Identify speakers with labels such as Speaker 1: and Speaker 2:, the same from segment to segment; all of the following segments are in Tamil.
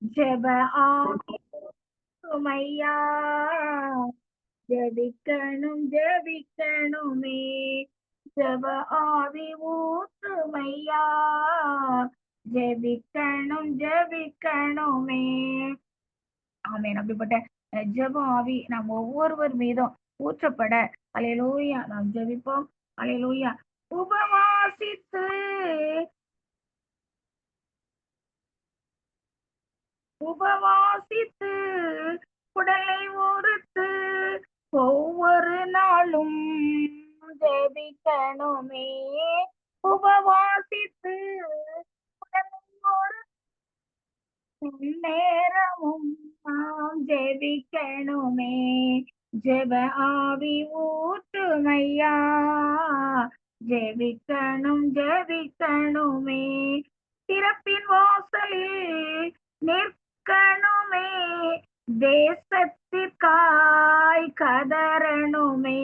Speaker 1: ஜெப ஆமையா, ஜெபிக்கணும் ஜெபிக்கணுமே, ஜெப ஆவி ஊற்றுமையா, ஜெபிக்கணும் ஜெபிக்கணுமே. ஆமென். அப்படிப்பட்ட ஜெப ஆவி நாம் ஒவ்வொருவர் மீதும் ஊற்றப்பட அல்லேலூயா நாம் ஜெபிப்போம். அல்லேலூயா. உபவாசித்து உபவாசித்து உடலை உறுத்து ஒவ்வொரு நாளும் ஜெபிக்கணுமே, உபவாசித்து உடலை நேரமும் நாம் ஜெபிக்கணுமே, ஜெப ஆவி ஊற்றுமையா, ஜெபிக்கணும் ஜெபிக்கணுமே, திறப்பின் வாசலில் நிற்கணுமே, தேசத்திற்காய் கதறணுமே,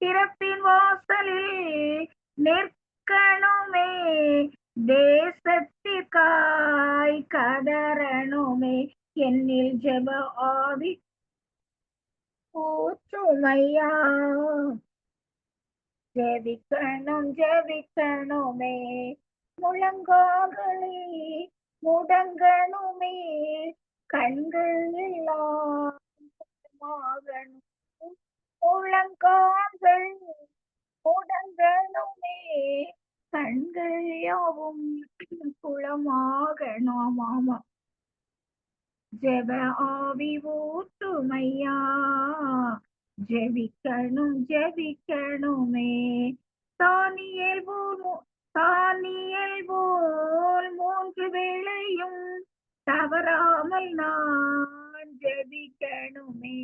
Speaker 1: திறப்பின் வாசலில் நிற்கணுமே, தேசத்திற்காய் கதறணுமே, என்னில் ஜெப ஆவி ஊற்றுமையா, ஜெபிக்கணும் ஜெபிக்கணுமே, முழங்கால்களை முடங்கணுமே, கண்கள் எல்லாம் முழங்கால்கள் முடங்கணுமே, கண்கள் யாவும் குளமாகணும். ஆமா, ஜெப ஆவி ஊற்றுமையா, ஜெபிக்கணும் ஜெபிக்கணுமே, தானியேல் போல் 3 வேளையும் தவறாமல் நான் ஜெபிக்கணுமே,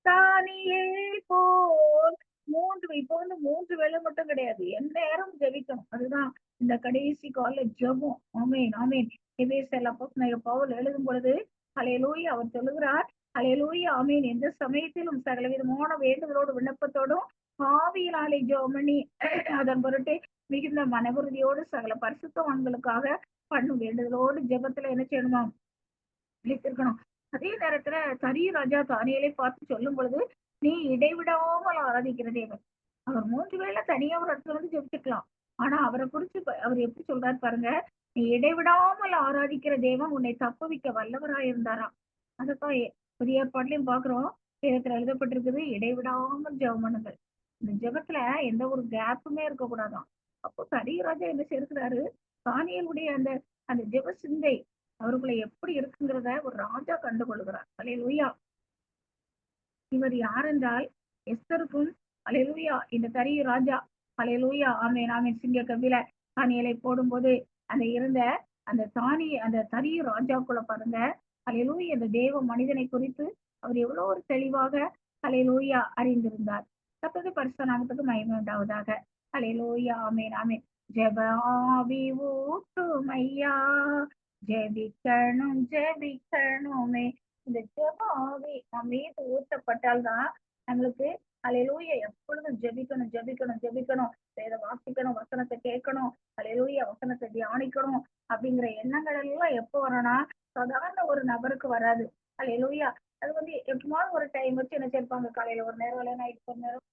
Speaker 1: தானியேல் போல் இப்போ 3 வேளை மட்டும் கிடையாது, எந்த நேரம் ஜெபிக்கணும். அதுதான் இந்த கடைசி கால ஜெபம். ஆமேன் ஆமேன். எபேசியர் அப்போஸ்தலனாகிய பவுல் எழுதும் பொழுது அல்லேலூயா அவர் சொல்லுகிறார், அல்லேலூயா ஆமேன், எந்த சமயத்திலும் சகலவிதமான வேண்டுதலோடு விண்ணப்பத்தோடும் ஆவியினாலே ஜெபம் பண்ணி அதன் பொருட்டு மிகுந்த மனவுறுதியோடு சகல பரிசுத்தவான்களுக்காக பண்ணும் வேண்டுதலோடு ஜெபத்துல என்ன செய்யணுமாம், விழித்திருக்கணும். அதே நேரத்துல தரிய ராஜா தானியேலை பார்த்து சொல்லும் பொழுது, நீ இடைவிடாமல் ஆராதிக்கிற தேவன். அவர் 3 வேளை தனியா ஒரு இடத்துல வந்து ஜெபிச்சுக்கலாம். ஆனா அவரை குறிச்சு அவர் எப்படி சொல்றாரு பாருங்க, நீ இடைவிடாமல் ஆராதிக்கிற தேவன் உன்னை தப்புவிக்க வல்லவராய் இருந்தாராம். அதைத்தான் புதிய ஏற்பாட்டிலையும் பாக்குறோம். வேதத்துல எழுதப்பட்டிருக்குது, இடைவிடாமல் ஜெபம் பண்ணுங்கள். இந்த ஜெபத்துல எந்த ஒரு கேப்புமே இருக்கக்கூடாதாம். அப்போ தரிய ராஜா என்ன செய்யறாரு, தானியேலுடைய அந்த அந்த ஜெப சிந்தை அவருக்குள்ள எப்படி இருக்குங்கிறத ஒரு ராஜா கண்டுகொள்கிறார். அல்லேலூயா. இவர் யார் என்றால் எஸ்தருக்கும் அல்லேலூயா இந்த தரிய ராஜா அல்லேலூயா ஆமேன் ஆமேன் சிங்க கவில தானியேலை போடும்போது அந்த இருந்த அந்த தரிய ராஜாக்குள்ள பாருங்க, அல்லேலூயா இந்த தேவ மனிதனை குறித்து அவர் எவ்வளவு ஒரு தெளிவாக அல்லேலூயா அறிந்திருந்தார். கர்த்தருடைய பரிசுத்த நாமத்துக்கு மகிமை உண்டாவதாக. அல்லேலூயா ஆமேன் ஆமேன். ஜெப ஆவி ஊற்றுமையா, ஜெபிக்கணும் ஜெபிக்கணுமே, இந்த ஜெப ஆவி நம் மீது ஊற்றப்பட்டால்தான் நம்மளுக்கு அல்லேலூயா எப்பொழுதும் ஜெபிக்கணும் ஜெபிக்கணும் ஜெபிக்கணும், வேத வாசிக்கணும், வசனத்தை கேட்கணும், அல்லேலூயா வசனத்தை தியானிக்கணும் அப்படிங்கிற எண்ணங்கள் எல்லாம் எப்போ வரணும்னா சாதாரண ஒரு நபருக்கு வராது. அல்லேலூயா. அது வந்து எப்பமாவது ஒரு டைம் வச்சு என்ன செய்வாங்க, காலையில ஒரு நேரம் இல்லை நைட் ஒரு நேரம்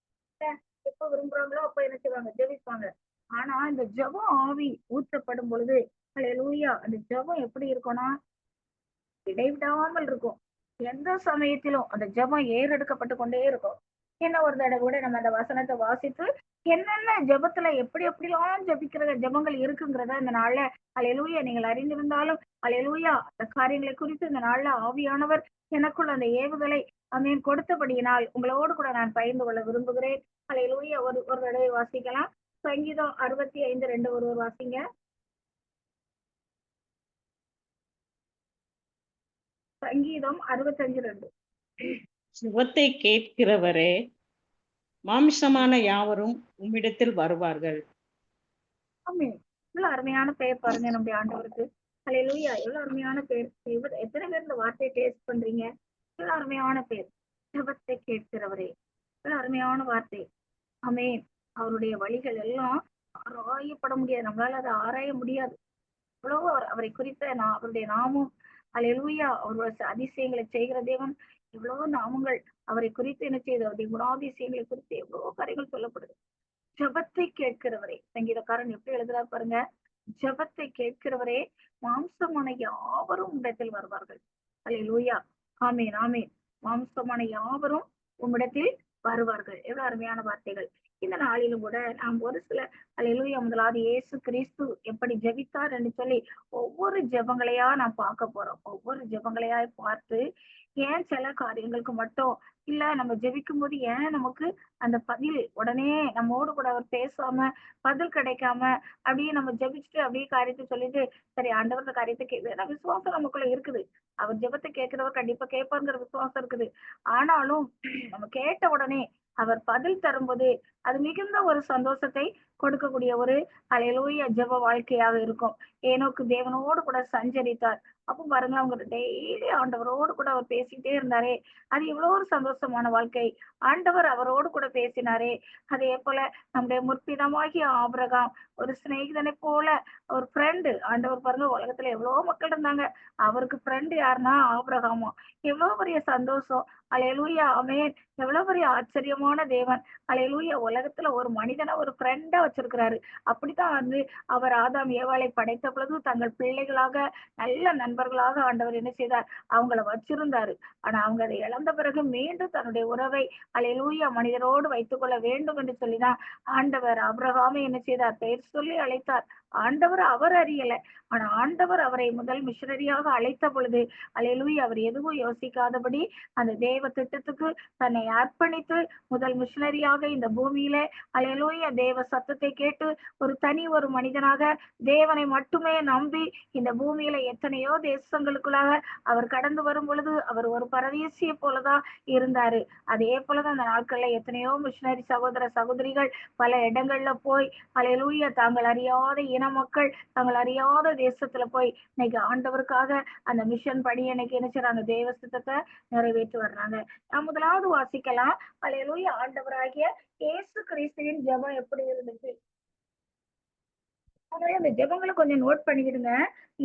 Speaker 1: எப்ப விரும்புறாங்களோ அப்ப என்ன செய்வாங்க, ஜெபிப்பாங்க. ஆனா இந்த ஜெபம் ஆவி ஊற்றப்படும் பொழுது அல்லேலூயா அந்த ஜெபம் எப்படி இருக்கும்னா இடைவிடாமல் இருக்கும். எந்த சமயத்திலும் அந்த ஜெபம் ஏறெடுக்கப்பட்டு கொண்டே இருக்கும். என்ன ஒரு தடவை கூட நம்ம அந்த வசனத்தை வாசித்து என்னென்ன ஜெபத்துல எப்படி எப்படிலாம் ஜெபிக்கிற ஜெபங்கள் இருக்குங்கிறத இந்த நாள்ல அல்லேலூயா நீங்கள் அறிந்திருந்தாலும் அல்லேலூயா அந்த காரியங்களை குறித்து இந்த நாள்ல ஆவியானவர் எனக்குள்ள அந்த ஏவுதலை அமீன் கொடுத்தபடியினால் உங்களோடு கூட நான் பகிர்ந்து கொள்ள விரும்புகிறேன். அல்லேலூயா. ஒரு ஒரு தடவை வாசிக்கலாம். சங்கீதம் 65:2 ஒருவர் வாசிங்க. சங்கீதம் 65:2.
Speaker 2: சுகத்தை கேட்கிறவரே, மாம்சமான யாவரும் உம்மிடத்தில் வருவார்கள்.
Speaker 1: ஆமென். இவ்வளவு அருமையான பெயர் பாருங்க நம்முடைய ஆண்டவருக்கு. அல்லேலூயா. எவ்வளவு அருமையான பெயர். எத்தனை பேர் இந்த வார்த்தையை டேஸ்ட் பண்றீங்க? எவ்வளவு அருமையான பெயர். ஜெபத்தை கேட்கிறவரே. எவ்வளவு அருமையான வார்த்தை. ஆமென். அவருடைய வழிகள் எல்லாம் ஆராயப்பட முடியாது. நம்மளால அதை ஆராய முடியாது. அவ்வளவு அவரை குறித்த அவருடைய நாமும் அல்லேலூயா. அவர் அதிசயங்களை செய்கிற தேவன். எவ்வளவு நாமங்கள் அவரை குறித்து என்ன செய்து, அவருடைய குணாதிசயங்களை குறித்து எவ்வளவு காரியங்கள் சொல்லப்படுது. ஜெபத்தை கேட்கிறவரே, சங்கீதக்காரன் எப்படி எழுதுறார் பாருங்க. ஜெபத்தை கேட்கிறவரே, மாம்சமான யாவரும் உம்மிடத்தில் வருவார்கள். அல்லேலூயா. ஆமீன், ஆமீன். மாம்சமான யாவரும் உம்மிடத்தில் வருவார்கள். எவ்வளவு அருமையான வார்த்தைகள். இந்த நாளிலும் கூட நாம் ஒரு சில அல்லேலூயா, முதலாவது இயேசு கிறிஸ்து எப்படி ஜெபித்தார் என்று சொல்லி ஒவ்வொரு ஜெபங்களையா நாம் பார்க்க போறோம். ஒவ்வொரு ஜெபங்களையா பார்த்து, ஏன் சில காரியங்களுக்கு மட்டும் இல்ல நம்ம ஜெபிக்கும் போது ஏன் நமக்கு அந்த பதில் உடனே நம்மோடு கூட அவர் பேசாம பதில் கிடைக்காம அப்படியே நம்ம ஜெபிச்சுட்டு அப்படியே காரியத்தை சொல்லிட்டு சரி ஆண்டவர் இந்த காரியத்தை ஏன்னா விசுவாசம் நமக்குள்ள இருக்குது. அவர் ஜெபத்தை கேட்கிறவர் கண்டிப்பா கேட்பாருங்கிற விசுவாசம் இருக்குது. ஆனாலும் நம்ம கேட்ட உடனே அவர் பதில் தரும்போது அது மிகுந்த ஒரு சந்தோஷத்தை கொடுக்கக்கூடிய ஒரு அல்லேலூயா ஜெப வாழ்க்கையாக இருக்கும். ஏனோக்கு தேவனோடு கூட சஞ்சரித்தார். அப்போ பாருங்க, அவங்க டெய்லி ஆண்டவரோடு கூட அவர் பேசிட்டே இருந்தாரே, அது எவ்வளவு ஒரு சந்தோஷமான வாழ்க்கை. ஆண்டவர் அவரோடு கூட பேசினாரே. அதே போல நம்முடைய முற்பிதமாகிய ஆபிரகாம் ஒரு சிநேகிதனை போல ஒரு ஃப்ரெண்டு. ஆண்டவர் பாருங்க, உலகத்துல எவ்வளவு மக்கள் இருந்தாங்க, அவருக்கு ஃப்ரெண்டு யாருன்னா ஆபிரகாமா. எவ்வளவு பெரிய சந்தோஷம். அல்லேலூயா, ஆமென். எவ்வளவு பெரிய ஆச்சரியமான தேவன். அல்லேலூயா. உலகத்துல ஒரு மனிதனை ஒரு ஃப்ரெண்டா வச்சிருக்கிறாரு. அப்படித்தான் வந்து அவர் ஆதாம் ஏவாளை படைத்த பொழுது தங்கள் பிள்ளைகளாக நல்ல நண்பர்களாக ஆண்டவர் என்ன செய்தார், அவங்கள வச்சிருந்தாரு. ஆனா அவங்க அதை இழந்த பிறகு மீண்டும் தன்னுடைய உறவை அல்லேலூயா மனிதரோடு வைத்துக் கொள்ள வேண்டும் என்று சொல்லிதான் ஆண்டவர் ஆபிரகாமை என்ன செய்தார், பெயர் சொல்லி அழைத்தார். ஆண்டவர் அவர் அறியல. ஆனா ஆண்டவர் அவரை முதல் மிஷனரியாக அழைத்த பொழுது அல்லேலூயா அவர் எதுவும் யோசிக்காதபடி அந்த தேவ திட்டத்துக்கு தன்னை அர்ப்பணித்து முதல் மிஷனரியாக இந்த பூமியில அல்லேலூயா தேவ சத்தத்தை கேட்டு ஒரு மனிதனாக தேவனை மட்டுமே நம்பி இந்த பூமியில எத்தனையோ தேசங்களுக்குள்ளாக அவர் கடந்து வரும் பொழுது அவர் ஒரு பரதேசிய போலதான் இருந்தாரு. அதே போலதான் அந்த நாட்கள்ல எத்தனையோ மிஷனரி சகோதர சகோதரிகள் பல இடங்கள்ல போய் அல்லேலூயா தாங்கள் அறியாத இன மக்கள் தாங்கள் அறியாத தேசத்துல போய் இன்னைக்கு ஆண்டவருக்காக அந்த மிஷன் பணி இன்னைக்கு என்ன செய்றாங்க, தேவ சித்தத்தை நிறைவேற்றி வர்றாங்க. நான் முதலாவது வாசிக்கலாம். அல்லேலூயா. ஆண்டவராகிய இயேசு கிறிஸ்துவின் ஜெபம் எப்படி இருந்துச்சு? அதனால அந்த ஜெபங்களை கொஞ்சம் நோட் பண்ணிக்கிடுங்க.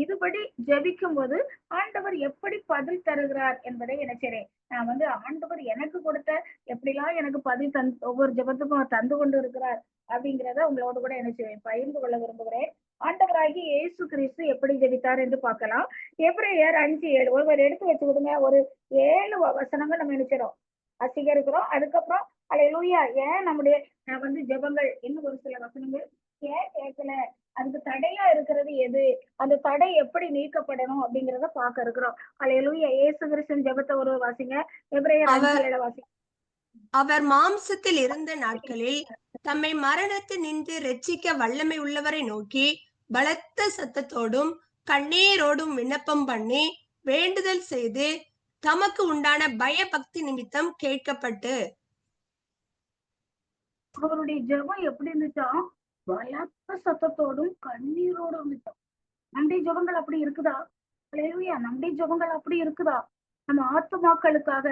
Speaker 1: இதுபடி ஜெபிக்கும் போது ஆண்டவர் எப்படி பதில் தருகிறார் என்பதை என்ன செய்றேன், நான் வந்து ஆண்டவர் எனக்கு கொடுத்த எப்படிலாம் எனக்கு பதில் ஒவ்வொரு ஜெபத்துக்கும் தந்து கொண்டு இருக்கிறார் அப்படிங்கிறத உங்களோட கூட என்ன செய்வேன், பகிர்ந்து கொள்ள விரும்புகிறேன். ஆண்டவராகி இயேசு கிறிஸ்து எப்படி ஜெபித்தார் என்று பார்க்கலாம். எபிரேயர் 5:7 ஒருவர் எடுத்து வச்சு விடுங்க. ஒரு 7 வசனங்கள் நம்ம நினைச்சிடும் வசீகரிக்கிறோம். அதுக்கப்புறம் அல்லேலூயா ஏன் நம்முடைய வந்து ஜெபங்கள் இன்னும் ஒரு சில வசனங்கள் ஏன் கேட்கல, அதுக்கு தடையா இருக்கிறது எது, அந்த தடை எப்படி நீக்கப்படணும் அப்படிங்கிறத பார்க்க இருக்கிறோம். அல்லேலூயா. இயேசு கிறிஸ்துவின் ஜெபத்தை ஒரு வாசிங்க. எபிரேயர் 5:7 வாசிங்க.
Speaker 3: அவர் மாம்சத்தில் இருந்த நாட்களில் தம்மை மரணத்தினின்று ரட்சிக்க வல்லமை உள்ளவரை நோக்கி பலத்த சத்தத்தோடும் கண்ணீரோடும் விண்ணப்பம் பண்ணி வேண்டுதல் செய்து தமக்கு உண்டான பயபக்தி நிமித்தம் கேட்கப்பட்டு.
Speaker 1: அவருடைய ஜெபம் எப்படி இருந்துச்சா, பலத்த சத்தத்தோடும் கண்ணீரோடும் இருந்துச்சா. நம்முடைய ஜெபங்கள் அப்படி இருக்குதா? அல்லேலூயா. நம்முடைய ஜெபங்கள் அப்படி இருக்குதா? நம்ம ஆத்துமாக்களுக்காக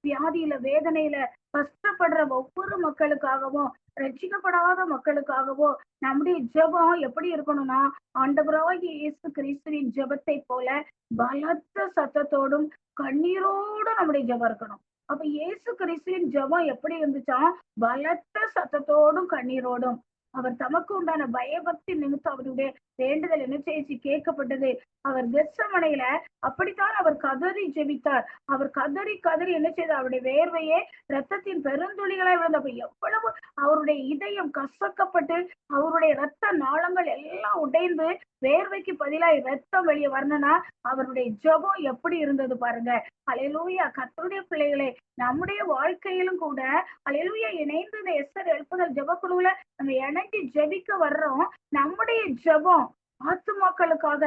Speaker 1: வியாதியில வேதனையில கஷ்டப்படுற ஒவ்வொரு மக்களுக்காகவும் ரட்சிக்கப்படாத மக்களுக்காகவும் நம்முடைய ஜெபம் எப்படி இருக்கணும்னா, ஆண்டவராகிய இயேசு கிறிஸ்துவின் ஜெபத்தை போல பலத்த சத்தத்தோடும் கண்ணீரோடும் நம்முடைய ஜெபம் இருக்கணும். அப்ப இயேசு கிறிஸ்துவின் ஜெபம் எப்படி இருந்துச்சா, பலத்த சத்தத்தோடும் கண்ணீரோடும். அவர் தமக்கு உண்டான பயபக்தி நிமித்தம் அவருடைய வேண்டுதல் என்ன செய்து கேட்கப்பட்டது. அவர் கெத்சமனையில அப்படித்தான் அவர் கதறி ஜெபித்தார். அவர் கதறி கதறி என்ன செய்தார், அவருடைய வேர்வையே இரத்தத்தின் பெருந்துளிகளாய் விழுந்தப்ப எவ்வளவு அவருடைய இதயம் கசக்கப்பட்டு அவருடைய இரத்த நாளங்கள் எல்லாம் உடைந்து வேர்வைக்கு பதிலாய் இரத்தம் வெளியே வரணும்னா அவருடைய ஜெபம் எப்படி இருந்தது பாருங்க. அல்லேலூயா. கர்த்தருடைய பிள்ளைகளே, நம்முடைய வாழ்க்கையிலும் கூட அல்லேலூயா இணைந்து இந்த எஸ்தர் எழுப்புதல் ஜெபக்குழுவுல நம்ம இணைஞ்சு ஜெபிக்க வர்றோம். நம்முடைய ஜெபம் ஆத்துமாக்களுக்காக,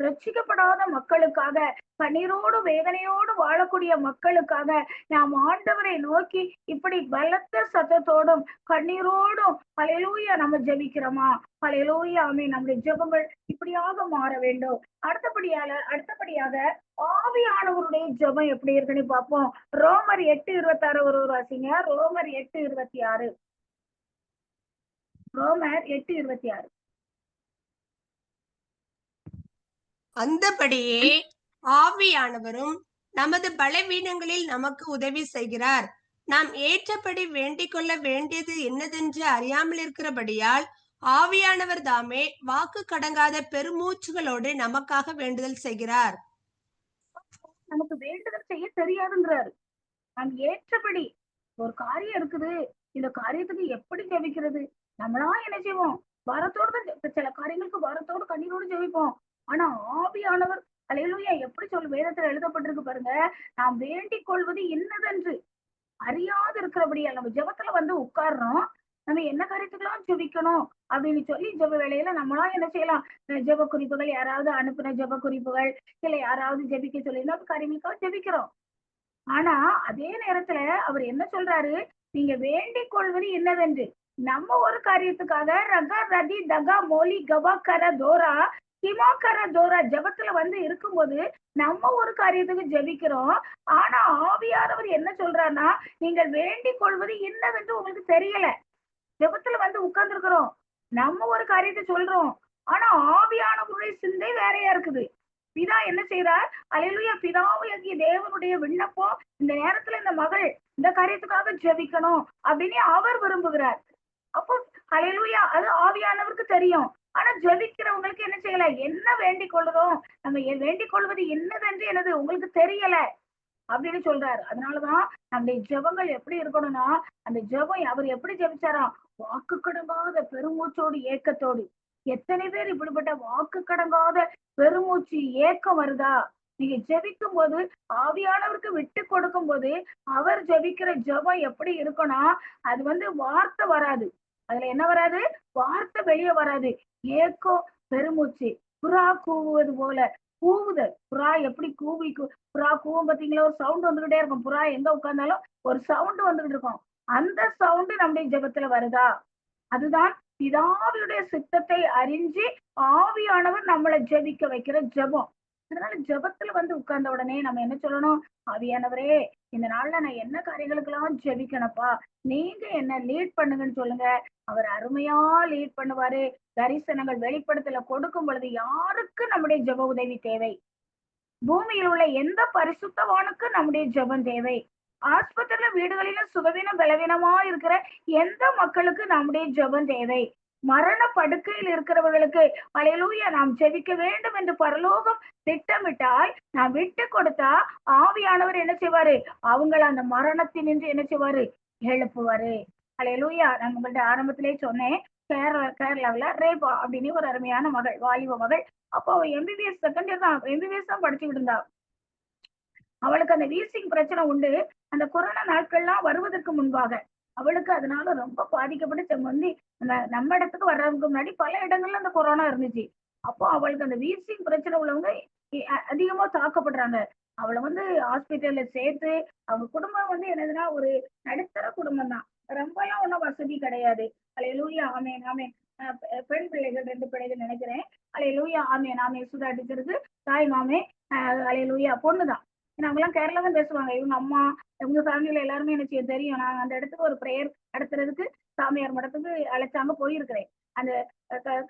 Speaker 1: ரட்சிக்கப்படாத மக்களுக்காக, கண்ணீரோடு வேதனையோடு வாழக்கூடிய மக்களுக்காக நாம் ஆண்டவரை நோக்கி இப்படி பலத்த சத்தத்தோடும் கண்ணீரோடும் அல்லேலூயா நம்ம ஜெபிக்கிறோமா? அல்லேலூயா. ஆமென். நம்முடைய ஜெபங்கள் இப்படியாக மாற வேண்டும். அடுத்தபடியாக ஆவியானவருடைய ஜெபம் எப்படி இருக்குன்னு பார்ப்போம். ரோமர் 8:26 ஒரு வாசிங்க. ரோமர் 8:26. ரோமர் 8:26.
Speaker 3: அந்தபடியே ஆவியானவரும் நமது பலவீனங்களில் நமக்கு உதவி செய்கிறார். நாம் ஏற்றபடி வேண்டிக் கொள்ள வேண்டியது என்னதென்று அறியாமல் இருக்கிறபடியால் ஆவியானவர் தாமே வாக்கு கடங்காத பெருமூச்சுகளோடு நமக்காக வேண்டுதல் செய்கிறார்.
Speaker 1: நமக்கு வேண்டுதல் செய்ய தெரியாதுங்கிறாரு. நாம் ஏற்றபடி ஒரு காரியம் இருக்குது, இந்த காரியத்துக்கு எப்படி ஜெபிக்கிறது? நம்மளா என்ன செய்வோம்? பாரத்தோடு தான் சில காரியங்களுக்கு பாரத்தோடு கண்ணீரோடு ஜெபிப்போம். ஆனா ஆவியானவர் அல்லேலூயா எப்படி வேதத்துல எழுதப்பட்டிருக்கு பாருங்க. நாம் வேண்டிக் கொள்வது இன்னதென்று அறியாது இருக்கிறபடியால் நம்ம ஜெபத்துல வந்து உட்கார்றோம். நம்ம என்ன காரியத்துக்கெல்லாம் ஜெபிக்கணும் அப்படின்னு சொல்லி ஜெப வேலையில நம்மளா என்ன செய்யலாம்? ஜெப குறிப்புகள் யாராவது அனுப்புன ஜெப குறிப்புகள், இல்ல யாராவது ஜெபிக்க சொல்லியிருந்தா காரியங்களுக்காக ஜெபிக்கிறோம். ஆனா அதே நேரத்துல அவர் என்ன சொல்றாரு? நீங்க வேண்டிக் கொள்வது என்னதென்று நம்ம ஒரு காரியத்துக்காக ரகா ரதி தகா மோலி கபா கர தோரா கிமா கர தோரா ஜெபத்துல வந்து இருக்கும்போது நம்ம ஒரு காரியத்துக்கு ஜெபிக்கிறோம். ஆனா ஆவியானவர் என்ன சொல்றாருன்னா, நீங்கள் வேண்டிக் கொள்வது என்னதென்று உங்களுக்கு தெரியல. ஜெபத்துல வந்து உட்கார்ந்து இருக்கிறோம், நம்ம ஒரு காரியத்தை சொல்றோம். ஆனா ஆவியானவருடைய சிந்தை வேறையா இருக்குது. பிதா என்ன செய்யறார்? அல்லேலூயா, பிதாவாகிய தேவனுடைய விண்ணப்பம் இந்த நேரத்துல இந்த மகள் இந்த காரியத்துக்காக ஜெபிக்கணும் அப்படின்னு அவர் விரும்புகிறார். அப்போ அல்லேலூயா, அது ஆவியானவருக்கு தெரியும். ஆனா ஜெபிக்கிறவங்களுக்கு என்ன செய்யல? என்ன வேண்டிக் கொள்றோம், நம்ம வேண்டிக் கொள்வது என்னதென்று எனது உங்களுக்கு தெரியல அப்படின்னு சொல்றாரு. அதனாலதான் நம்முடைய ஜெபங்கள் எப்படி இருக்கணும்னா, அந்த ஜெபம் அவர் எப்படி ஜெபிச்சாராம்? வாக்கு கடங்காத பெருமூச்சோடு ஏக்கத்தோடு. எத்தனை பேர் இப்படிப்பட்ட வாக்கு கடங்காத பெருமூச்சு ஏக்கம் வருதா? நீங்க ஜெபிக்கும் போது ஆவியானவருக்கு விட்டு கொடுக்கும் போது அவர் ஜெபிக்கிற ஜெபம் எப்படி இருக்கும்னா, அது வந்து வார்த்தை வராது. அதுல என்ன வராது? வார்த்தை வெளியே வராது. ஏக்கம், பெருமூச்சு, புறா கூவுவது போல கூவுதல். புறா எப்படி புறா கூவும் பாத்தீங்களா? ஒரு சவுண்ட் வந்துகிட்டே இருக்கும். புறா எங்க உட்கார்ந்தாலும் ஒரு சவுண்ட் வந்துகிட்டு இருக்கும். அந்த சவுண்ட் நம்முடைய ஜெபத்துல வருதா? அதுதான் பிதாவுடைய சித்தத்தை அறிஞ்சு ஆவியானவர் நம்மளை ஜெபிக்க வைக்கிற ஜெபம். அதனால ஜெபத்துல வந்து உட்கார்ந்த உடனே நம்ம என்ன சொல்லணும்? ஆவியானவரே, இந்த நாள்ல நான் என்ன காரியங்களுக்கெல்லாம் ஜெபிக்கணும்ப்பா, நீங்க என்ன லீட் பண்ணுங்கன்னு சொல்லுங்க. அவர் அருமையா லீட் பண்ணுவாரு. தரிசனங்கள் வெளிப்படுத்தல கொடுக்கும் பொழுது யாருக்கு நம்முடைய ஜெப உதவி தேவை? பூமியில் உள்ள எந்த பரிசுத்தவானுக்கு நம்முடைய ஜெபம் தேவை? ஆஸ்பத்திரியில வீடுகளிலும் சுகவீனம் பலவீனமா இருக்கிற எந்த மக்களுக்கு நம்முடைய ஜெபம் தேவை? மரண படுக்கையில் இருக்கிறவர்களுக்கு அல்லேலூயா நாம் ஜெபிக்க வேண்டும் என்று பரலோகம் திட்டமிட்டால் நாம் விட்டு கொடுத்தா ஆவியானவர் என்ன செய்வாரு? அவங்கள அந்த மரணத்தினின்று என்ன செய்வாரு? எழுப்புவாரு. அல்லேலூயா. நான் உங்கள்ட்ட ஆரம்பத்திலே சொன்னேன், கேரளாவில் ரேபா அப்படின்னு ஒரு அருமையான மகள், வாலிப மகள். அப்போ அவ எம்பிபிஎஸ் செகண்ட் இயர் தான், எம்பிபிஎஸ் தான் படிச்சுக்கிட்டு இருந்தா. அவளுக்கு அந்த வீசிங் பிரச்சனை உண்டு. அந்த கொரோனா நாட்கள்லாம் வருவதற்கு முன்பாக அவளுக்கு அதனால ரொம்ப பாதிக்கப்பட்டு வந்து நம்ம இடத்துக்கு வர்றதுக்கு முன்னாடி பல இடங்கள்ல அந்த கொரோனா இருந்துச்சு. அப்போ அவளுக்கு அந்த வீசிங் பிரச்சனை உள்ளவங்க அதிகமா தாக்கப்படுறாங்க. அவளை வந்து ஹாஸ்பிட்டல்ல சேர்த்து அவங்க குடும்பம் வந்து என்னதுன்னா ஒரு நடுத்தர குடும்பம் தான். ரொம்ப எல்லாம் ஒன்றும் வசதி கிடையாது. அல்லேலூயா, ஆமேன் ஆமேன். பெண் பிள்ளைகள் 2 பிள்ளைகள் நினைக்கிறேன். அல்லேலூயா, ஆமேன் ஆமேன். சுதா டீச்சருக்கு தாய் மாமே அல்லேலூயா பொண்ணுதான். அவங்க எல்லாம் கேரளா தான் பேசுவாங்க. இவங்க அம்மா, இவங்க ஃபேமிலியில எல்லாருமே எனக்கு தெரியும். நான் அந்த இடத்துக்கு ஒரு ப்ரேயர் நடத்துறதுக்கு சாமியார் மடத்துக்கு அழைச்சாங்க, போயிருக்கிறேன். அந்த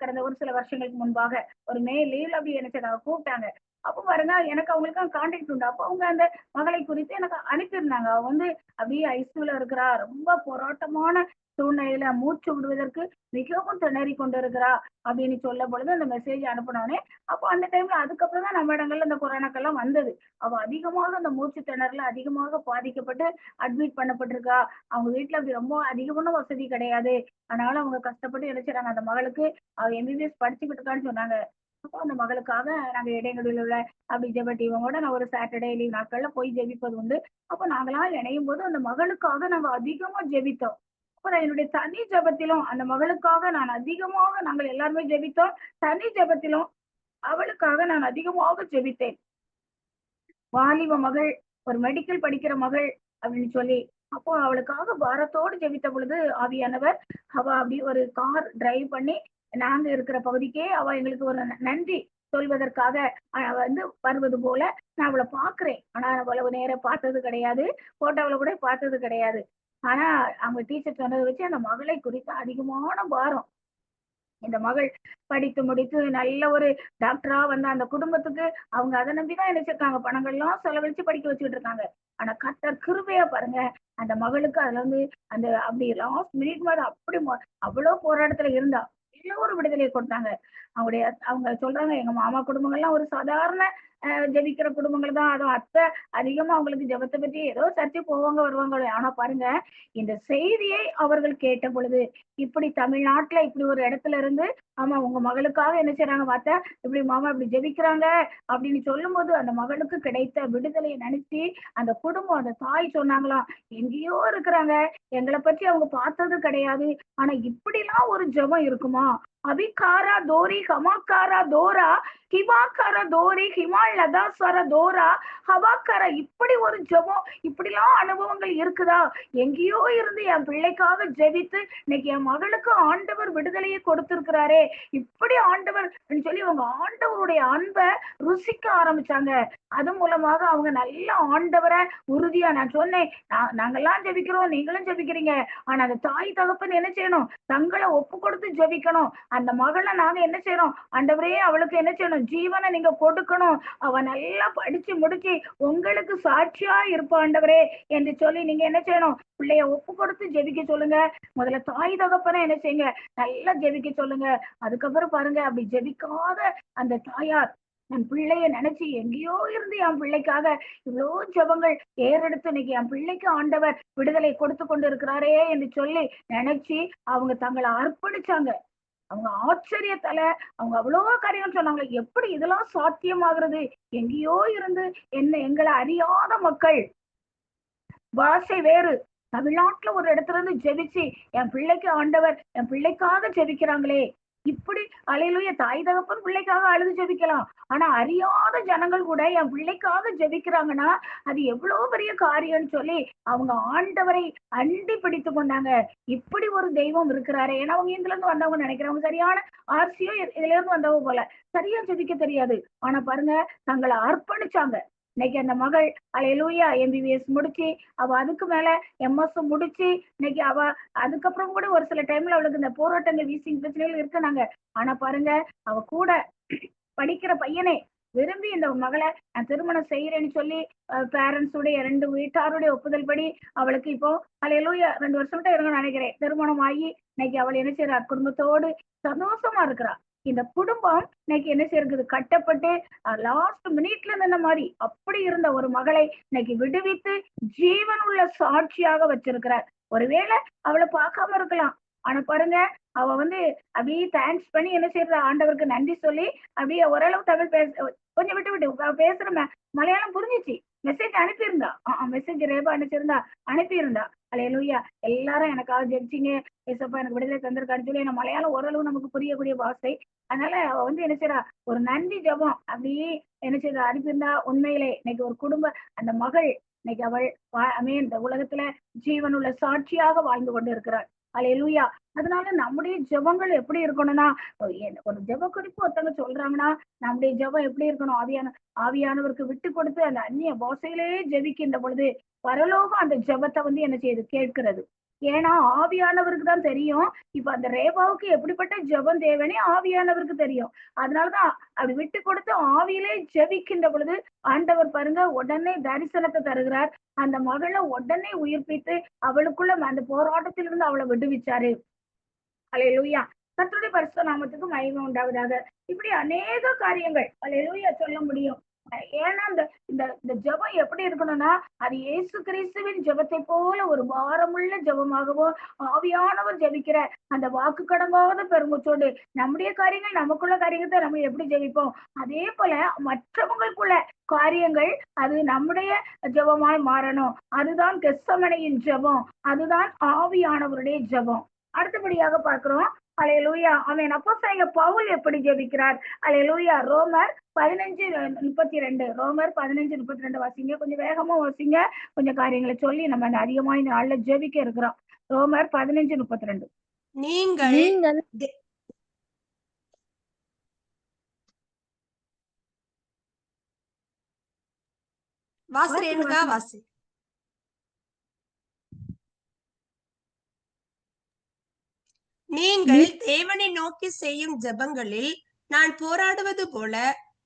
Speaker 1: கடந்த ஒரு சில வருஷங்களுக்கு முன்பாக ஒரு மே லீவ்ல அப்படி எனக்கு கூப்பிட்டாங்க. அப்போ பாருங்க, எனக்கு அவங்களுக்கு கான்டாக்ட் உண்டு. அப்போ அவங்க அந்த மகளை குறித்து எனக்கு அனுப்பியிருந்தாங்க. அவ வந்து அப்படியே ஐசியூல இருக்கிறா, ரொம்ப போராட்டமான சூழ்நிலையில மூச்சு விடுவதற்கு மிகவும் திணறி கொண்டிருக்கிறா அப்படின்னு சொல்ல பொழுது அந்த மெசேஜ் அனுப்பினோடனே, அப்போ அந்த டைம்ல அதுக்கப்புறம் தான் நம்ம இடங்கள்ல இந்த கொரோனாக்கெல்லாம் வந்தது. அவ அதிகமாக அந்த மூச்சு திணறல அதிகமாக பாதிக்கப்பட்டு அட்மிட் பண்ணப்பட்டிருக்கா. அவங்க வீட்டுல அப்படி ரொம்ப அதிகமான வசதி கிடையாது. அதனால அவங்க கஷ்டப்பட்டு நினைச்சாங்க அந்த மகளுக்கு. அவ எம்பிபிஎஸ் படிச்சுக்கிட்டு இருக்கான்னு சொன்னாங்க. அப்போ அந்த மகளுக்காக நாங்க இடைநடுவில் உள்ள அப்படி ஜெப டீமோட நான் ஒரு சாட்டர்டே லீவ் நாட்கள்ல போய் ஜெபிப்பது உண்டு. அப்போ நாங்களாம் இணையும் போது அந்த மகளுக்காக நாங்க அதிகமா ஜெபித்தோம். அப்புறம் என்னுடைய தனி ஜெபத்திலும் அந்த மகளுக்காக நான் அதிகமாக நாங்கள் எல்லாருமே ஜெபித்தோம். தனி ஜெபத்திலும் அவளுக்காக நான் அதிகமாக ஜெபித்தேன். வாலிப மகள், ஒரு மெடிக்கல் படிக்கிற மகள் அப்படின்னு சொல்லி. அப்போ அவளுக்காக பாரத்தோடு ஜெபித்த பொழுது ஆவியானவர் அவ அப்படி ஒரு கார் டிரைவ் பண்ணி நாங்க இருக்கிற பகுதிக்கே அவ எங்களுக்கு ஒரு நன்றி சொல்வதற்காக வந்து வருவது போல நான் அவளை பாக்குறேன். ஆனா அவ்வளவு நேரம் பார்த்தது கிடையாது, போட்டோவில் கூட பார்த்தது கிடையாது. ஆனா அவங்க டீச்சர் சொன்னதை வச்சு அந்த மகளை குறித்து அதிகமான பாரம். இந்த மகள் படித்து முடித்து நல்ல ஒரு டாக்டரா வந்த அந்த குடும்பத்துக்கு அவங்க அதை நம்பிதான் நினைச்சிருக்காங்க, பணங்கள்லாம் செலவழிச்சு படிக்க வச்சுட்டு இருக்காங்க. ஆனா கர்த்தர் கிருபையா பாருங்க, அந்த மகளுக்கு அதுல வந்து அந்த அப்படி லாஸ்ட் மினிட் மாதிரி அப்படி அவ்வளவு போராட்டத்துல இருந்தா எல்லோரும் விடுதலையை கொடுத்தாங்க. அவங்க சொல்றாங்க, எங்க மாமா குடும்பங்கள்லாம் ஒரு சாதாரண ஜெபிக்கிற குடும்பங்கள் தான். அதுவும் அத்தை அதிகமா அவங்களுக்கு ஜெபத்தை பற்றி ஏதோ சர்ச்சை போவாங்க வருவாங்க. ஆனா பாருங்க, இந்த செய்தியை அவர்கள் கேட்ட பொழுது இப்படி தமிழ்நாட்டுல இப்படி ஒரு இடத்துல இருந்து, ஆமா உங்க மகளுக்காக என்ன செய்யறாங்க பார்த்தா, இப்படி மாமா இப்படி ஜெபிக்கிறாங்க அப்படின்னு சொல்லும் போது அந்த மகளுக்கு கிடைத்த விடுதலையை நினைச்சு அந்த குடும்பம், அந்த தாய் சொன்னாங்களாம், எங்கேயோ இருக்கிறாங்க, எங்களை பற்றி அவங்க பார்த்தது கிடையாது, ஆனா இப்படிலாம் ஒரு ஜெபம் இருக்குமா? அபிகாரா தோரி ஹமாக்காரா தோரா ஹிமாக்கார தோரி ஹிமால் லதாஸ்வர தோரா ஹவாக்கார, இப்படி ஒரு ஜெபம், இப்படிலாம் அனுபவங்கள் இருக்குதா? எங்கேயோ இருந்து என் பிள்ளைக்காக ஜெபித்து இன்னைக்கு என் மகளுக்கு ஆண்டவர் விடுதலையை கொடுத்திருக்கிறாரே, இப்படி ஆண்டவர் சொல்லி அவங்க ஆண்டவருடைய அன்பை ருசிக்க ஆரம்பிச்சாங்க. அது மூலமாக அவங்க நல்ல ஆண்டவரை உறுதியா, நான் சொன்னேன், நாங்கெல்லாம் ஜெபிக்கிறோம், நீங்களும் ஜெபிக்கிறீங்க, ஆனா அந்த தாய் தகப்பன் என்ன செய்யணும்? தங்களை ஒப்பு கொடுத்து ஜெபிக்கணும். அந்த மகளை நாங்க என்ன செய்யறோம்? ஆண்டவரே அவளுக்கு என்ன செய்யணும்? ஜீவனை நீங்க கொடுக்கணும், அவ நல்லா படிச்சு முடிச்சு உங்களுக்கு சாட்சியா இருப்பா ஆண்டவரே என்று சொல்லி நீங்க என்ன செய்யணும்? பிள்ளைய ஒப்பு கொடுத்து ஜெபிக்க சொல்லுங்க. முதல்ல தாய் தகப்பனை என்ன செய்யுங்க? நல்லா ஜெபிக்க சொல்லுங்க. அதுக்கப்புறம் பாருங்க, அப்படி ஜெபிக்காத அந்த தாயார் என் பிள்ளைய நினைச்சு எங்கேயோ இருந்து என் பிள்ளைக்காக இவ்வளோ ஜெபங்கள் ஏறெடுத்து இன்னைக்கு என் பிள்ளைக்கு ஆண்டவர் விடுதலை கொடுத்து கொண்டு இருக்கிறாரே என்று சொல்லி நினைச்சு அவங்க தங்களை அர்ப்பணிச்சாங்க. அவங்க ஆச்சரியத்தால அவங்க அவ்வளோ காரியம் சொன்னாங்க, எப்படி இதெல்லாம் சாத்தியமாகிறது? எங்கேயோ இருந்து எங்களை அறியாத மக்கள், பாஷை வேறு, தமிழ்நாட்டுல ஒரு இடத்துல இருந்து ஜெபிச்சு என் பிள்ளைக்கு ஆண்டவர் என் பிள்ளைக்காக ஜெபிக்கிறாங்களே, இப்படி அலையிலுய தாய் தகப்பன் பிள்ளைக்காக அழுது ஜெபிக்கலாம், ஆனா அறியாத ஜனங்கள் கூட என் பிள்ளைக்காக ஜெபிக்கிறாங்கன்னா அது எவ்வளவு பெரிய காரியம்னு சொல்லி அவங்க ஆண்டவரை அண்டி பிடித்து கொண்டாங்க. இப்படி ஒரு தெய்வம் இருக்கிறாரு. ஏன்னா அவங்க இதுல இருந்து வந்தவங்க நினைக்கிறவங்க சரியான ஆர்சியோ இதுல இருந்து வந்தவங்க போல சரியா ஜெபிக்க தெரியாது. ஆனா பாருங்க, தங்களை அர்ப்பணிச்சாங்க. இன்னைக்கு அந்த மகள் அல்லேலூயா எம்பிபிஎஸ் முடிச்சு, அவ அதுக்கு மேல எம்எஸ் முடிச்சு, இன்னைக்கு அவ அதுக்கப்புறம் கூட ஒரு சில டைம்ல அவளுக்கு இந்த போராட்டங்கள் வீசிங் பிரச்சனைகள் இருக்குனாங்க. ஆனா பாருங்க, அவ கூட படிக்கிற பையனே விரும்பி இந்த மகளை நான் திருமணம் செய்யறேன்னு சொல்லி பேரண்ட்ஸுடைய 2 வீட்டாருடைய ஒப்புதல் படி அவளுக்கு இப்போ அல்லேலூயா 2 வருஷம் மட்டும் இருக்குன்னு நினைக்கிறேன், திருமணம் ஆகி இன்னைக்கு அவள் என்ன செய்யறா? குடும்பத்தோடு சந்தோஷமா இருக்கிறா. இந்த குடும்பம் இன்னைக்கு என்ன செய்யுது? கட்டப்பட்டு லாஸ்ட் மினிட்ல இருந்த மாதிரி அப்படி இருந்த ஒரு மகளை இன்னைக்கு விடுவித்து ஜீவன் உள்ள சாட்சியாக வச்சிருக்கிறார். ஒருவேளை அவளை பார்க்காம இருக்கலாம், ஆனா பாருங்க, அவ வந்து அப்படியே தேங்க்ஸ் பண்ணி என்ன செய்யறா? ஆண்டவருக்கு நன்றி சொல்லி அப்படியே ஓரளவு தமிழ் கொஞ்சம் விட்டு விட்டு பேசுற மலையாளம் புரிஞ்சிச்சு. மெசேஜ் அனுப்பியிருந்தா, மெசேஜ் ரேபா அனுப்பிச்சிருந்தா, அனுப்பியிருந்தா. அல்லேலூயா, எல்லாரும் எனக்காக ஜெபிச்சிங்க, ஏசப்பா எனக்கு விடுதலை தந்திருக்கான்னு சொல்லி. நான் மலையாளம் ஓரளவு நமக்கு புரியக்கூடிய பாஷை, அதனால அவ வந்து என்ன செய்யறா? ஒரு நன்றி ஜபம் அப்படியே என்ன செய்யறா? அனுப்பியிருந்தா. உண்மையிலே இன்னைக்கு ஒரு குடும்ப அந்த மகள் இன்னைக்கு அவள் இந்த உலகத்துல ஜீவனுள்ள சாட்சியாக வாழ்ந்து கொண்டு இருக்கிறாள். அல்லேலூயா. அதனால நம்முடைய ஜெபங்கள் எப்படி இருக்கணும்னா, ஒரு ஜெப குறிப்பு ஒருத்தவங்க சொல்றாங்கன்னா நம்முடைய ஜெபம் எப்படி இருக்கணும்? ஆவியானவருக்கு விட்டு கொடுத்து அந்த அந்நிய பாஷையிலே ஜெபிக்கின்ற பொழுது பரலோகம் அந்த ஜெபத்தை வந்து என்ன செய்யுது? கேட்கிறது. ஏன்னா ஆவியானவருக்கு தான் தெரியும். இப்ப அந்த ரேபாவுக்கு எப்படிப்பட்ட ஜெபம் தேவைன்னு ஆவியானவருக்கு தெரியும். அதனாலதான் அப்படி விட்டு கொடுத்து ஆவியிலே ஜெபிக்கின்ற பொழுது ஆண்டவர் பாருங்க உடனே தரிசனத்தை தருகிறார். அந்த மகளை உடனே உயிர்ப்பித்து அவளுக்குள்ள அந்த போராட்டத்திலிருந்து அவளை விடுவிச்சாரு. அல்லேலூயா. கர்த்தருடைய பரிசுத்த நாமத்துக்கு மகிமை உண்டாவதாக. இப்படி அநேக காரியங்கள் அல்லேலூயா சொல்ல முடியும். ஏன்னா இந்த ஜெபம் எப்படி இருக்கணும்னா, அது இயேசு கிறிஸ்துவின் ஜெபத்தை போல ஒரு பாரமுள்ள ஜெபமாகவும் ஆவியானவர் ஜெபிக்கிற அந்த வாக்கு கடங்காத பெருமுச்சோடு நம்முடைய காரியங்கள் நமக்குள்ள காரியத்தை நம்ம எப்படி ஜெபிப்போம், அதே போல மற்றவங்களுக்குள்ள காரியங்கள் அது நம்முடைய ஜெபமாய் மாறணும். அதுதான் கெத்சமனையின் ஜெபம், அதுதான் ஆவியானவருடைய ஜெபம். அடுத்தபடியாக பார்க்கிறோம். அல்லேலூயா. ஆமென். அப்போஸ்தலனாகிய பவுல் எப்படி ஜெபிக்கிறார்? அல்லேலூயா. ரோமர் 15:32. ரோமர் 15:32 வாசிங்க. கொஞ்சம் வேகமா வாசிங்க. கொஞ்சம் காரியங்களை சொல்லி நம்ம அந்த அதிகமான நாள்ல ஜெபிக்க இருக்கிறோம். ரோமர் 15:32.
Speaker 3: நீங்கள் வாசி. வாசி. நீங்கள் தேவனை நோக்கி செய்யும் ஜெபங்களில் நான் போராடுவது போல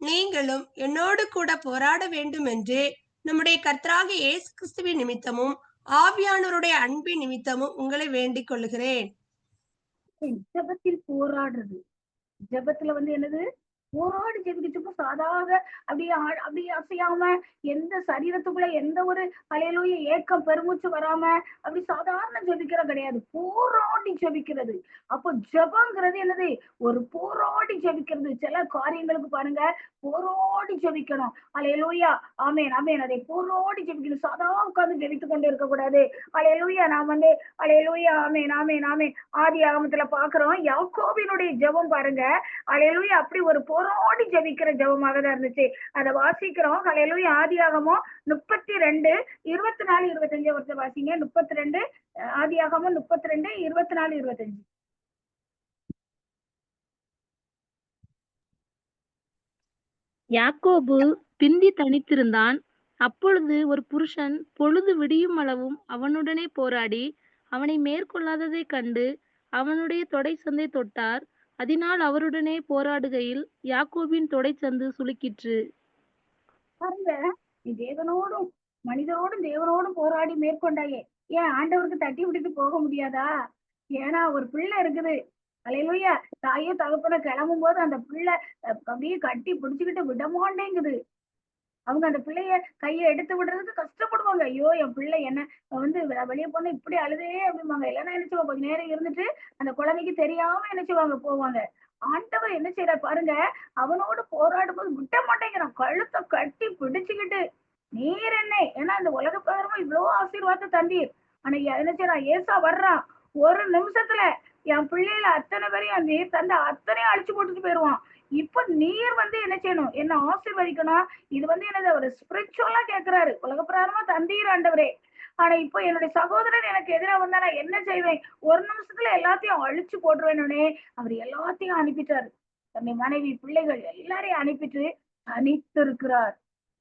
Speaker 3: நீங்களும் என்னோடு கூட போராட வேண்டும் என்று நம்முடைய கர்த்தராகிய இயேசு கிறிஸ்துவின் நிமித்தமும் ஆவியானவருடைய அன்பின் நிமித்தமும் உங்களை வேண்டிக் கொள்கிறேன்.
Speaker 1: ஜெபத்தில் போராடுறது, ஜெபத்துல என்னது, போராடி ஜெபிக்கிறப்ப சாதாரண அப்படியே அசையாம, எந்த சரீரத்துக்குள்ள எந்த ஒரு அலையிலூய ஏக்கம் பெருமூச்சு வராம அப்படி சாதாரண ஜெபிக்கிற கிடையாது, போராடி ஜெபிக்கிறது. அப்போ ஜெபங்கிறது என்னது, ஒரு போராடி ஜெபிக்கிறது. சில காரியங்களுக்கு பாருங்க போராடி ஜெபிக்கணும். அலையிலூயா, ஆமேன் ஆமேன். அதை போராடி ஜெபிக்கணும், சாதா உட்கார்ந்து ஜெபித்து கொண்டு இருக்க கூடாது. அலையிலூயா, நான் அலையிலூயா, ஆமேன் ஆமேன் ஆமேன். ஆதி ஆகமத்துல பாக்குறோம், யாக்கோபினுடைய ஜெபம் பாருங்க, அலையிலூயா அப்படி ஒரு போராடி ஜெபிக்கிற ஜெபமாக தான் இருந்துச்சு. அதை வாசிக்கிறோம். ஹல்லேலூயா. ஆதியாகமம் 32 24 25 வருஷம் வாசிங்க. 32 ஆதியாகமம் 32 24 25.
Speaker 4: யாக்கோபு பிந்தி தனித்திருந்தான். அப்பொழுது ஒரு புருஷன் பொழுது விடியும் அளவும் அவனுடனே போராடி அவனை மேற்கொள்ளாததைக் கண்டு அவனுடைய தொடை சந்தை தொட்டார். அதனால் அவருடனே போராடுகையில் யாக்கோபின் தொடை சந்து சுளுக்கிற்று.
Speaker 1: பாருங்க, நீ தேவனோடும் மனிதனோடும் தேவனோடும் போராடி மேற்கொண்டாயே, ஏன் ஆண்டவருக்கு தட்டி விட்டுட்டு போக முடியாதா? ஏன்னா ஒரு பிள்ளை இருக்குது. அல்லேலூயா. தாயோ தகப்பன கிளம்பும் போது அந்த பிள்ளை அப்படியே கட்டி பிடிச்சுக்கிட்டு விடமாட்டேங்குது. அவங்க அந்த பிள்ளைய கையை எடுத்து விடுறதுக்கு கஷ்டப்படுவாங்க. ஐயோ, என் பிள்ளை என்ன வெளியே போனா இப்படி அழுதே அப்படிம்பாங்க. இல்லைன்னா என்ன செய்வாங்க, கொஞ்ச நேரம் இருந்துட்டு அந்த குழந்தைக்கு தெரியாம என்ன செய்வாங்க, போவாங்க. ஆண்டவர் என்ன செய்யற பாருங்க, அவனோடு போராடும் போது விட்ட மாட்டேங்கிறான். கழுத்தை கட்டி பிடிச்சுக்கிட்டு, நீர் என்ன, ஏன்னா இந்த உலக பிரகாரமா இவ்வளவு ஆசீர்வாதத்தை தந்தீர். ஆனா என்ன செய்யறான், ஏசா வர்றான், ஒரு நிமிஷத்துல என் பிள்ளையில அத்தனை பேரையும் நீர் தந்த அத்தனையும் அழிச்சு போட்டுட்டு போயிடுவான். இப்ப நீர் என்ன செய்யணும், என்ன ஆசீர்வதிக்கணும். இது என்னது, ஒரு ஸ்பிரிச்சுவலா கேட்கிறாரு. உலக பிரகாரமா தந்தீர் ஆண்டவரே, ஆனா இப்போ என்னுடைய சகோதரன் எனக்கு எதிராக வந்தா நான் என்ன செய்வேன், ஒரு நிமிஷத்துல எல்லாத்தையும் அழிச்சு போட்டுருவேனே. அவர் எல்லாத்தையும் அனுப்பிட்டாரு. தன்னுடைய மனைவி பிள்ளைகள் எல்லாரையும் அனுப்பிட்டு தனித்து இருக்கிறார்.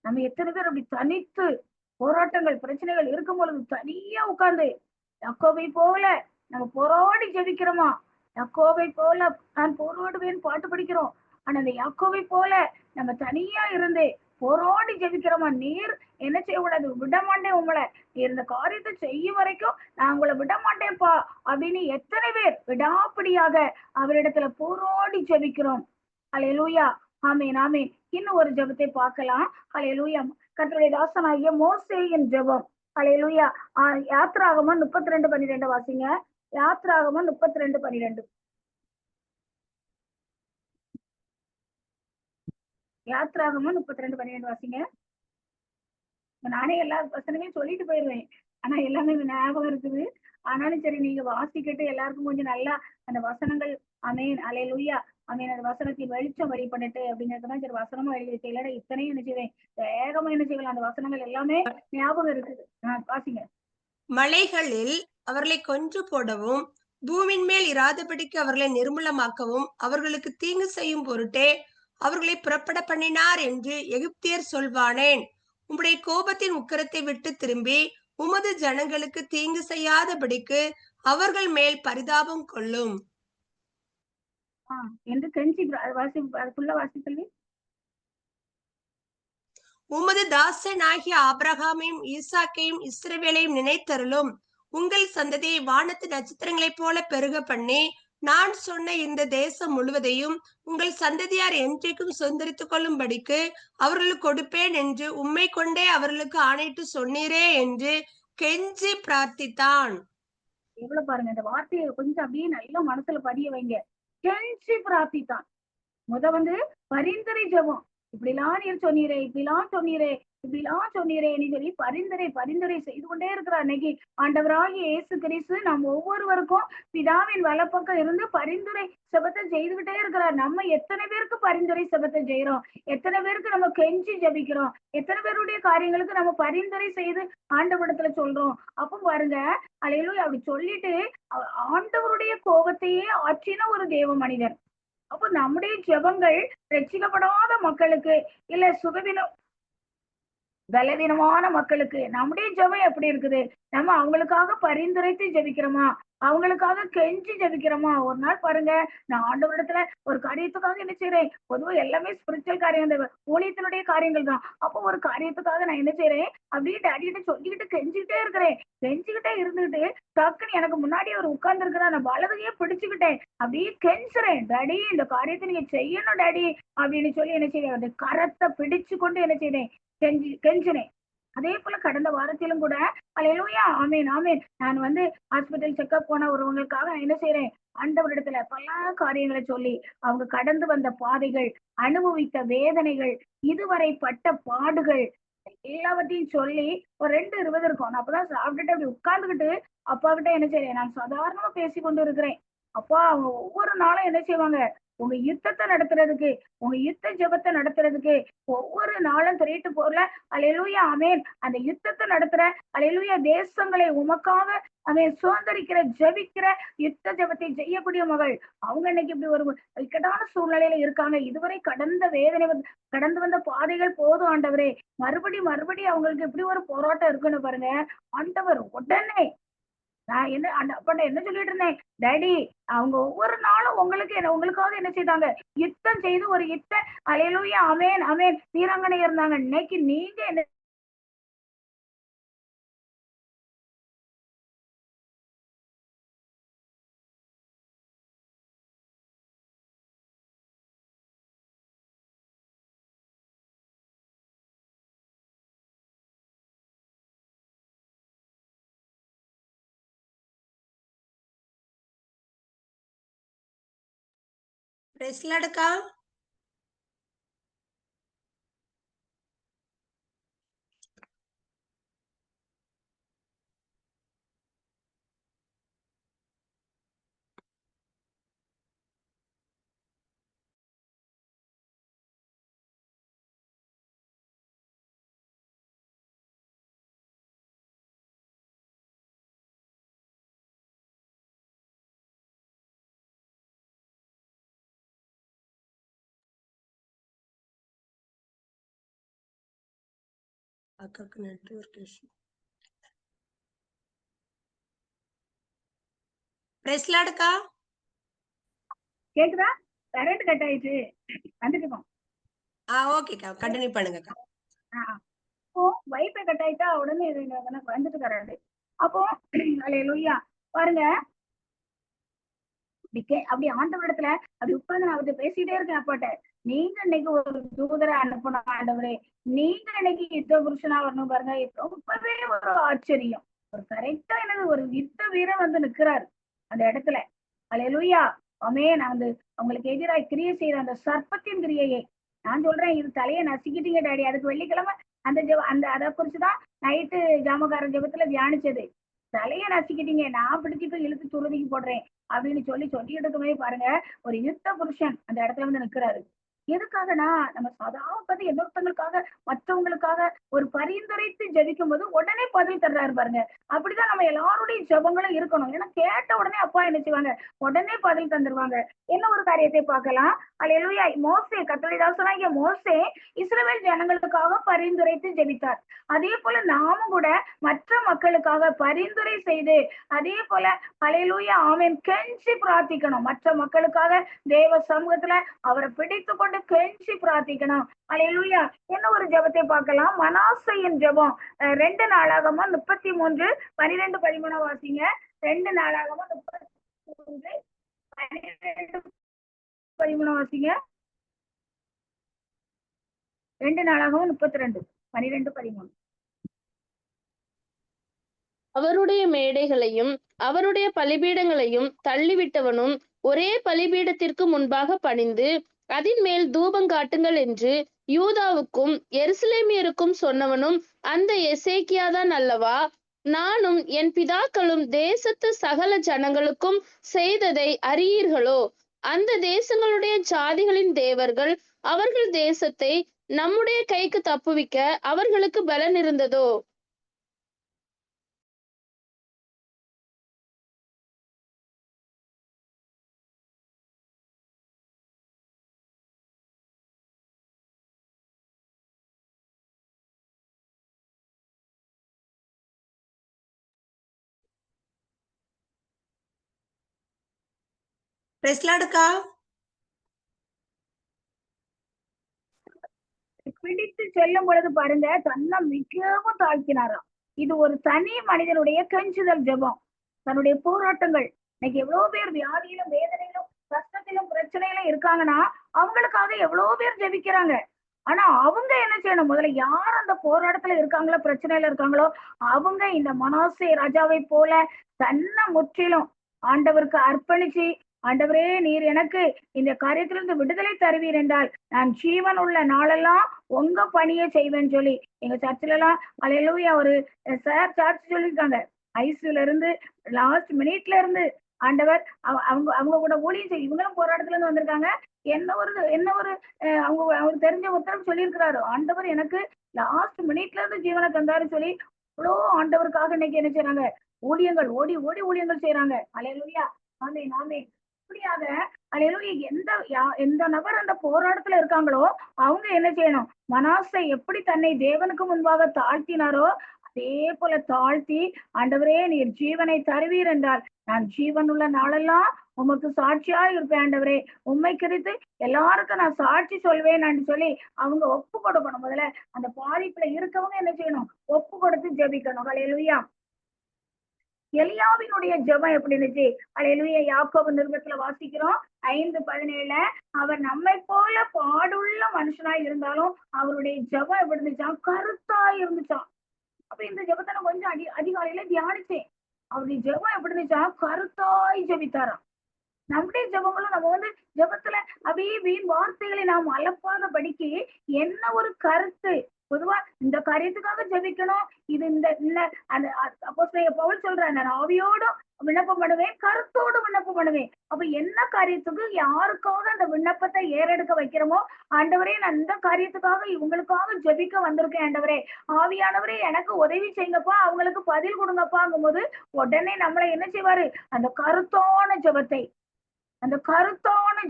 Speaker 1: நம்ம எத்தனை பேர் அப்படி தனித்து போராட்டங்கள் பிரச்சனைகள் இருக்கும் பொழுது தனியா உட்கார்ந்து, யாக்கோபை போல நம்ம போராடி ஜெபிக்கிறோமா? யாக்கோபை போல நான் போராடுவேன் பாட்டு படிக்கிறோம். ஆனா அந்த யாக்கோபை போல நம்ம தனியா இருந்து போராடி ஜெபிக்கிறோமா? நீர் என்ன செய்யக்கூடாது, விடமாட்டேன் உங்களை, நீர் இந்த காரியத்தை செய்யும் வரைக்கும் நான் உங்களை விடமாட்டேன்ப்பா அப்படின்னு எத்தனை பேர் விடாப்பிடியாக அவரிடத்துல போராடி ஜெபிக்கிறோம். அல்லேலூயா. ஆமேன் ஆமேன். இன்னும் ஒரு ஜெபத்தை பார்க்கலாம். அல்லேலூயா. கர்த்தருடைய தாசனாகிய மோசேயின் ஜெபம். அல்லேலூயா. யாத்ராகமம் 32:12 வாசிங்க. யாத்ராகமம் 32:12. யாத்ராகமம் 32:12 வாசிங்க. நானே எல்லா வசனங்களையும் சொல்லிட்டு போயிடுவேன், ஆனா எல்லாமே ஞாபகம் இருக்குது. ஆனாலும் சரி, நீங்க வாசிக்கிட்டு எல்லாருக்கும் கொஞ்சம் நல்லா அந்த வசனங்கள், அமேன் அல்லேலூயா அமேன், அந்த வசனத்தின் வெளிச்சம் வழி பண்ணிட்டு அப்படிங்கிறதுதான் சரி வசனமா எழுதி வச்சு இல்லடா இத்தனையும் என்ன செய்வேன், வேகமா என்ன செய்யலாம், அந்த வசனங்கள் எல்லாமே ஞாபகம் இருக்குது. வாசிங்க.
Speaker 3: மலைகளில் அவர்களை கொன்று போடவும் பூமியின் மேல் இராதபடிக்கு அவர்களை நிர்மூலமாக்கவும் அவர்களுக்கு தீங்கு செய்யும் பொருட்டே அவர்களை புறப்பட பண்ணினார் என்று எகிப்தியர் சொல்வானேன். உம்முடைய கோபத்தின் உக்கிரத்தை விட்டு திரும்பி உமது ஜனங்களுக்கு தீங்கு செய்யாதபடிக்கு அவர்கள் மேல் பரிதாபம் கொள்ளும்
Speaker 1: என்று கெஞ்சி வாசி.
Speaker 3: உமது தாசனாகிய ஆபிரகாமையும் ஈசாக்கையும் இஸ்ரவேலையும் நினைத்தருளும். உங்கள் சந்ததியை வானத்து நட்சத்திரங்களைப் போல பெருக பண்ணி நான் சொன்ன இந்த தேசம் முழுவதையும் உங்கள் சந்ததியார் என்றைக்கும் சுதந்திரித்துக் கொள்ளும்படிக்கு அவர்களுக்கு கொடுப்பேன் என்று உம்மை கொண்டே அவர்களுக்கு ஆணையிட்டு சொன்னீரே என்று கெஞ்சி பிரார்த்தித்தான்.
Speaker 1: எவ்வளவு பாருங்க, இந்த வார்த்தையை கொஞ்சம் அப்படியே நல்ல மனசுல பதிய வைங்க. கெஞ்சி பிரார்த்தித்தான். பரிந்துரை ஜெபம். இப்படிலாம் நீர் சொன்னீரே, இப்படிலாம் சொன்னீரே, இப்படிலாம் சொன்னீரே நீ சொல்லி பரிந்துரை செய்து கொண்டே இருக்கிறார். இன்னைக்கு ஆண்டவராகிய இயேசு கிறிஸ்து நம்ம ஒவ்வொருவருக்கும் பிதாவின் வலப்பக்கம் இருந்து பரிந்துரை செபத்தை செய்துகிட்டே இருக்கிறார். நம்ம எத்தனை பேருக்கு பரிந்துரை செபத்தை செய்யறோம், எத்தனை பேருக்கு நம்ம கெஞ்சி ஜபிக்கிறோம், எத்தனை பேருடைய காரியங்களுக்கு நம்ம பரிந்துரை செய்து ஆண்டவரிடத்துல சொல்றோம். அப்ப பாருங்க, அல்லேலூயா, அப்படி சொல்லிட்டு ஆண்டவருடைய கோபத்தையே ஆற்றின ஒரு தேவ மனிதன். அப்போ நம்முடைய ஜெபங்கள் ரட்சிக்கப்படாத மக்களுக்கு, இல்ல பலவீனமான மக்களுக்கு நம்முடைய ஜெபம் எப்படி இருக்குது? நம்ம அவங்களுக்காக பரிந்துரைத்து ஜெபிக்கிறோமா? அவங்களுக்காக கெஞ்சி ஜெபிக்கிறோமா? ஒரு நாள் பாருங்க, நான் ஆண்டவரிடத்துல ஒரு காரியத்துக்காக என்ன செய்றேன், பொதுவா எல்லாமே ஸ்பிரிச்சுவல் காரியம், இந்த ஊழியத்தினுடைய காரியங்கள் தான். அப்போ ஒரு காரியத்துக்காக நான் என்ன செய்றேன், அப்படியே டாடிகிட்ட சொல்லிக்கிட்டு கெஞ்சிக்கிட்டே இருக்கிறேன். கெஞ்சிக்கிட்டே இருந்துகிட்டு, டக்குன்னு எனக்கு முன்னாடி அவர் உட்கார்ந்து இருக்கிறார். நான் வலதையே பிடிச்சுக்கிட்டேன். அப்படியே கெஞ்சுறேன், டாடி இந்த காரியத்தை நீங்க செய்யணும் டாடி அப்படின்னு சொல்லி என்ன செய்றேன், அந்த கரத்தை பிடிச்சு கொண்டு என்ன செய்றேன், கெஞ்சினேன். அதே போல கடந்த வாரத்திலும் கூட அல்லேலூயா ஆமென் ஆமென். நான் வந்து ஹாஸ்பிட்டல் செக்அப் போன ஒருவங்களுக்காக நான் என்ன செய்றேன், ஆண்டவரிடத்துல பல காரியங்களை சொல்லி, அவங்க கடந்து வந்த பாதைகள், அனுபவித்த வேதனைகள், இதுவரை பட்ட பாடுகள் எல்லாவற்றையும் சொல்லி ஒரு 2:20 இருக்கும். நான் அப்பதான் சாப்பிட்டுட்டு அப்படி உட்கார்ந்துகிட்டு அப்பா கிட்ட என்ன செய்றேன், நான் சாதாரணமா பேசி கொண்டு இருக்கிறேன். அப்பா அவங்க ஒவ்வொரு நாளும் என்ன செய்வாங்க, உங்க யுத்தத்தை நடத்துறதுக்கு, உங்க யுத்த ஜெபத்தை நடத்துறதுக்கு ஒவ்வொரு நாளும் திரையிட்டு போல அல்லேலூயா ஆமென். அந்த யுத்தத்தை நடத்துற அல்லேலூயா தேசங்களை உமக்காக அவன் சுதந்திரிக்கிற ஜெபிக்கிற யுத்த ஜெபத்தை செய்யக்கூடிய மகள். அவங்க இன்னைக்கு இப்படி ஒரு இக்கட்டான சூழ்நிலையில இருக்காங்க. இதுவரை கடந்த வேதனை கடந்து வந்த பாதைகள் போதும் ஆண்டவரே. மறுபடி அவங்களுக்கு இப்படி ஒரு போராட்டம் இருக்குன்னு பாருங்க. ஆண்டவர் உடனே நான் என்ன அப்ப என்ன சொல்லிட்டு இருந்தேன், டாடி அவங்க ஒவ்வொரு நாளும் உங்களுக்கு உங்களுக்காக என்ன செய்தாங்க, யுத்தம் செய்து ஒரு அல்லேலூயா ஆமென் ஆமென் வீராங்கனை இருந்தாங்க. இன்னைக்கு நீங்க என்ன
Speaker 3: பிரஸ்லடுக்கா. அக்காக்கு நெட்வொர்க் இஷ்யூ. பிரஸ்லடுக்கா.
Speaker 1: கேக்குதா? கரண்ட் கட் ஆயிடுச்சு. வந்துட்டு இருக்கோம்.
Speaker 3: ஓகேக்கா, கண்டினியூ பண்ணுங்கக்கா.
Speaker 1: அப்போ வைஃபை கட் ஆயிட்டா உடனே இது எனக்கு வந்துட்டு கரண்ட். அப்போ அல்லேலூயா பாருங்க, அப்படி ஆண்டவரிடத்துல அப்படி உட்கார்ந்து நான் அவர்கிட்ட பேசிட்டே இருக்கேன் அப்பாட்ட. நீங்க இன்னைக்கு ஒரு தூதரை அனுப்பணும் ஆண்டவரே, நீங்க இன்னைக்கு யுத்த புருஷனா வரணும் பாருங்க. இது ரொம்பவே ஒரு ஆச்சரியம். ஒரு கரெக்டா எனக்கு ஒரு யுத்த வீரன் வந்து நிக்கிறாரு அந்த இடத்துல. அல்லேலூயா ஆமென். நான் வந்து அவங்களுக்கு எதிராக கிரியை செய்யற அந்த சர்ப்பத்தின் கிரியையை நான் சொல்றேன், இது தலையை நசுக்கிட்டீங்க டாடி. அதுக்கு வெள்ளிக்கிழமை அந்த அந்த அதை குறிச்சுதான் நைட்டு ஜாமக்காரன் ஜெபத்துல தியானிச்சது. தலையை நசுக்கிட்டீங்க, நான் பிடிச்சி போய் இழுத்து துருதிக்கு போடுறேன் அப்படின்னு சொல்லிட்டு இருக்குமே பாருங்க, ஒரு யுத்த புருஷன் அந்த இடத்துல வந்து நிக்கிறாரு. எதுக்காகனா நம்ம சாதாரண பார்த்து இன்னொருத்தவங்களுக்காக மற்றவங்களுக்காக ஒரு பரிந்துரைத்து ஜெபிக்கும் போது உடனே பதில் தர்றாரு பாருங்க. அப்படிதான் நம்ம எல்லாருடைய ஜெபங்களும் இருக்கணும். ஏன்னா கேட்ட உடனே அப்பா என்ன செய்வாங்க, உடனே பதில் தந்துருவாங்க. என்ன ஒரு காரியத்தை பார்க்கலாம். அல்லேலூயா மோசே, கர்த்தருடைய தாசனாகிய மோசே இஸ்ரவேல் ஜனங்களுக்காக பரிந்துரைத்து ஜெபித்தார். அதே போல நாமும் கூட மற்ற மக்களுக்காக பரிந்துரை செய்து அதே போல அல்லேலூயா ஆமென் கெஞ்சி பிரார்த்திக்கணும். மற்ற மக்களுக்காக தேவ சமூகத்துல அவரை பிடித்து கொண்டு கெஞ்சி பிரார்த்திக்கணும். அல்லேலூயா. என்ன ஒரு ஜெபத்தை பார்க்கலாம். மனாசையின் ஜெபம் 2 நாளாகமம் 33:12-13 வாசிங்க. 2 நாளாகமம் 33:12-13 வாசிங்க. 2 நாளாகமம் 32:12-13.
Speaker 4: அவருடைய மேடைகளையும் அவருடைய பலிபீடங்களையும் தள்ளிவிட்டவனும் ஒரே பலிபீடத்திற்கு முன்பாக பணிந்து அதின் மேல் தூபம் காட்டுங்கள் என்று யூதாவுக்கும் எருசலேமியருக்கும் சொன்னவனும் அந்த எசேக்கியாதான் அல்லவா? நானும் என் பிதாக்களும் தேசத்து சகல ஜனங்களுக்கும் செய்ததை அறியீர்களோ? அந்த தேசங்களுடைய ஜாதிகளின் தேவர்கள் அவர்கள் தேசத்தை நம்முடைய கைக்கு தப்புவிக்க அவர்களுக்கு பலன் இருந்ததோ?
Speaker 3: பிரஸ்லாடுக்கா.
Speaker 1: பிடித்து செல்லும் பொழுது பாருங்க, தன்னை மிகவும் தாழ்த்தினாராம். இது ஒரு தனி மனிதனுடைய கெஞ்சுதல் ஜெபம். தன்னுடைய போராட்டங்கள், இன்னைக்கு எவ்வளவு பேர் வியாதியிலும் வேதனையிலும் கஷ்டத்திலும் பிரச்சனையிலும் இருக்காங்கன்னா அவங்களுக்காக எவ்வளவு பேர் ஜெபிக்கிறாங்க. ஆனா அவங்க என்ன செய்யணும்? முதல்ல யார் அந்த போராட்டத்துல இருக்காங்களோ, பிரச்சனையில இருக்காங்களோ, அவங்க இந்த மனாசே ராஜாவை போல தன்னை முற்றிலும் ஆண்டவருக்கு அர்ப்பணிச்சு, ஆண்டவரே நீர் எனக்கு இந்த காரியத்திலிருந்து விடுதலை தருவீர் என்றால் நான் ஜீவன் உள்ள நாளெல்லாம் உங்க பணியை செய்வேன்னு சொல்லி எங்க சர்ச்சில எல்லாம் அல்லேலூயா ஒரு சார் சர்ச் சொல்லியிருக்காங்க. ஐசியூல இருந்து லாஸ்ட் மினிட்ல இருந்து ஆண்டவர் அவங்க அவங்க கூட ஊழியம் செய்ய, இவங்களும் போராட்டத்துல இருந்து வந்திருக்காங்க. என்ன ஒரு அவங்க அவங்களுக்கு தெரிஞ்ச ஒருத்தர் சொல்லியிருக்கிறாரு, ஆண்டவர் எனக்கு லாஸ்ட் மினிட்ல இருந்து ஜீவனை தந்தாரு சொல்லி இவ்வளோ ஆண்டவருக்காக இன்னைக்கு என்ன செய்யறாங்க? ஊழியங்கள் ஓடி ஓடி ஊழியங்கள் செய்யறாங்க. அல்லேலூயா, ஆமென் ஆமென். இப்படியாக அல்லேலூயா எந்த நபர் அந்த போராட்டத்துல இருக்காங்களோ அவங்க என்ன செய்யணும்? மனாசை எப்படி தன்னை தேவனுக்கு முன்பாக தாழ்த்தினாரோ அதே போல தாழ்த்தி, ஆண்டவரே நீர் ஜீவனை தருவீர் என்றால் நான் ஜீவன் உள்ள நாளெல்லாம் உமக்கு சாட்சியா இருப்பேன் ஆண்டவரே, உண்மை குறித்து எல்லாருக்கும் நான் சாட்சி சொல்வேன் சொல்லி அவங்க ஒப்பு கொடுக்கணும். முதல்ல அந்த பாதிப்புல இருக்கவங்க என்ன செய்யணும்? ஒப்பு கொடுத்து ஜெபிக்கணும். அல்லேலூயா. எலியாவினுடைய ஜெபம் எப்படி இருந்துச்சு? அல்லேலூயா. யாக்கோபு நிருபத்துல வாசிக்கிறோம் 5:17 அவர் நம்மை போல பாடுள்ள மனுஷனாய் இருந்தாலும் அவருடைய ஜெபம் எப்படி இருந்துச்சாம்? கருத்தாய் இருந்துச்சாம். அப்ப இந்த ஜெபத்தை நான் கொஞ்சம் அதிகாலையில தியானிச்சேன். அவருடைய ஜெபம் எப்படி இருந்துச்சா? கருத்தாய் ஜெபித்தாராம். நம்முடைய ஜெபங்களும் நம்ம ஜெபத்துல அப்படியே வீண் வார்த்தைகளை நாம் அலப்பாத படிக்கு என்ன ஒரு கருத்து. பொதுவா இந்த காரியத்துக்காக ஜெபிக்கணும். இது இந்த அந்த அப்போஸ்தலன் பவுல் சொல்றாரு, நான் ஆவியோடும் விண்ணப்பம் பண்ணுவேன், கருத்தோடு விண்ணப்பம் பண்ணுவேன். அப்ப என்ன காரியத்துக்கு யாருக்காக அந்த விண்ணப்பத்தை ஏறெடுக்க வைக்கிறோமோ, ஆண்டவரே நான் இந்த காரியத்துக்காக இவங்களுக்காக ஜெபிக்க வந்திருக்கேன் ஆண்டவரே, ஆவியானவரே எனக்கு உதவி செய்யுங்கப்பா, அவங்களுக்கு பதில் கொடுங்கப்பாங்கும் போது உடனே நம்மளை என்ன செய்வாரு? அந்த கருத்தான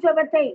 Speaker 1: ஜெபத்தை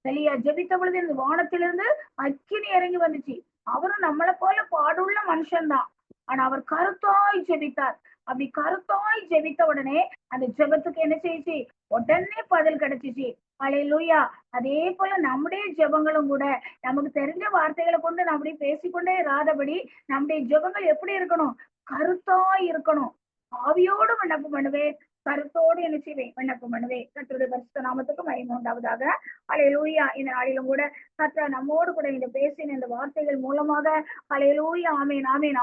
Speaker 1: சரியா ஜெபித்த பொழுது இந்த வானத்திலிருந்து அக்கினி இறங்கி வந்துச்சு. அவரும் நம்மளை போல பாடுள்ள மனுஷன்தான், ஆனா அவர் கருத்தாய் ஜெபித்தார். அப்படி கருத்தாய் ஜெபித்த உடனே அந்த ஜெபத்துக்கு என்ன செய்யுச்சு? உடனே பதில் கிடைச்சிச்சு. அல்லேலூயா. அதே போல நம்முடைய ஜெபங்களும் கூட நமக்கு தெரிஞ்ச வார்த்தைகளை கொண்டு நான் அப்படியே பேசிக்கொண்டே இராதபடி நம்முடைய ஜெபங்கள் எப்படி இருக்கணும்? கருத்தாய் இருக்கணும். ஆவியோடு விண்ணப்பம் பண்ணுவேன், கருத்தோடு என்ன செய்வேன்? விண்ணப்பம் பண்ணுவேன். கர்த்தருடைய பரிசுத்த நாமத்துக்கு மகிமை உண்டாவதாக. அல்லேலூயா. இந்த நாளிலும் கூட கர்த்தர் நம்மோடு கூட இந்த பேசின இந்த வார்த்தைகள் மூலமாக அல்லேலூயா ஆமென் ஆமென்.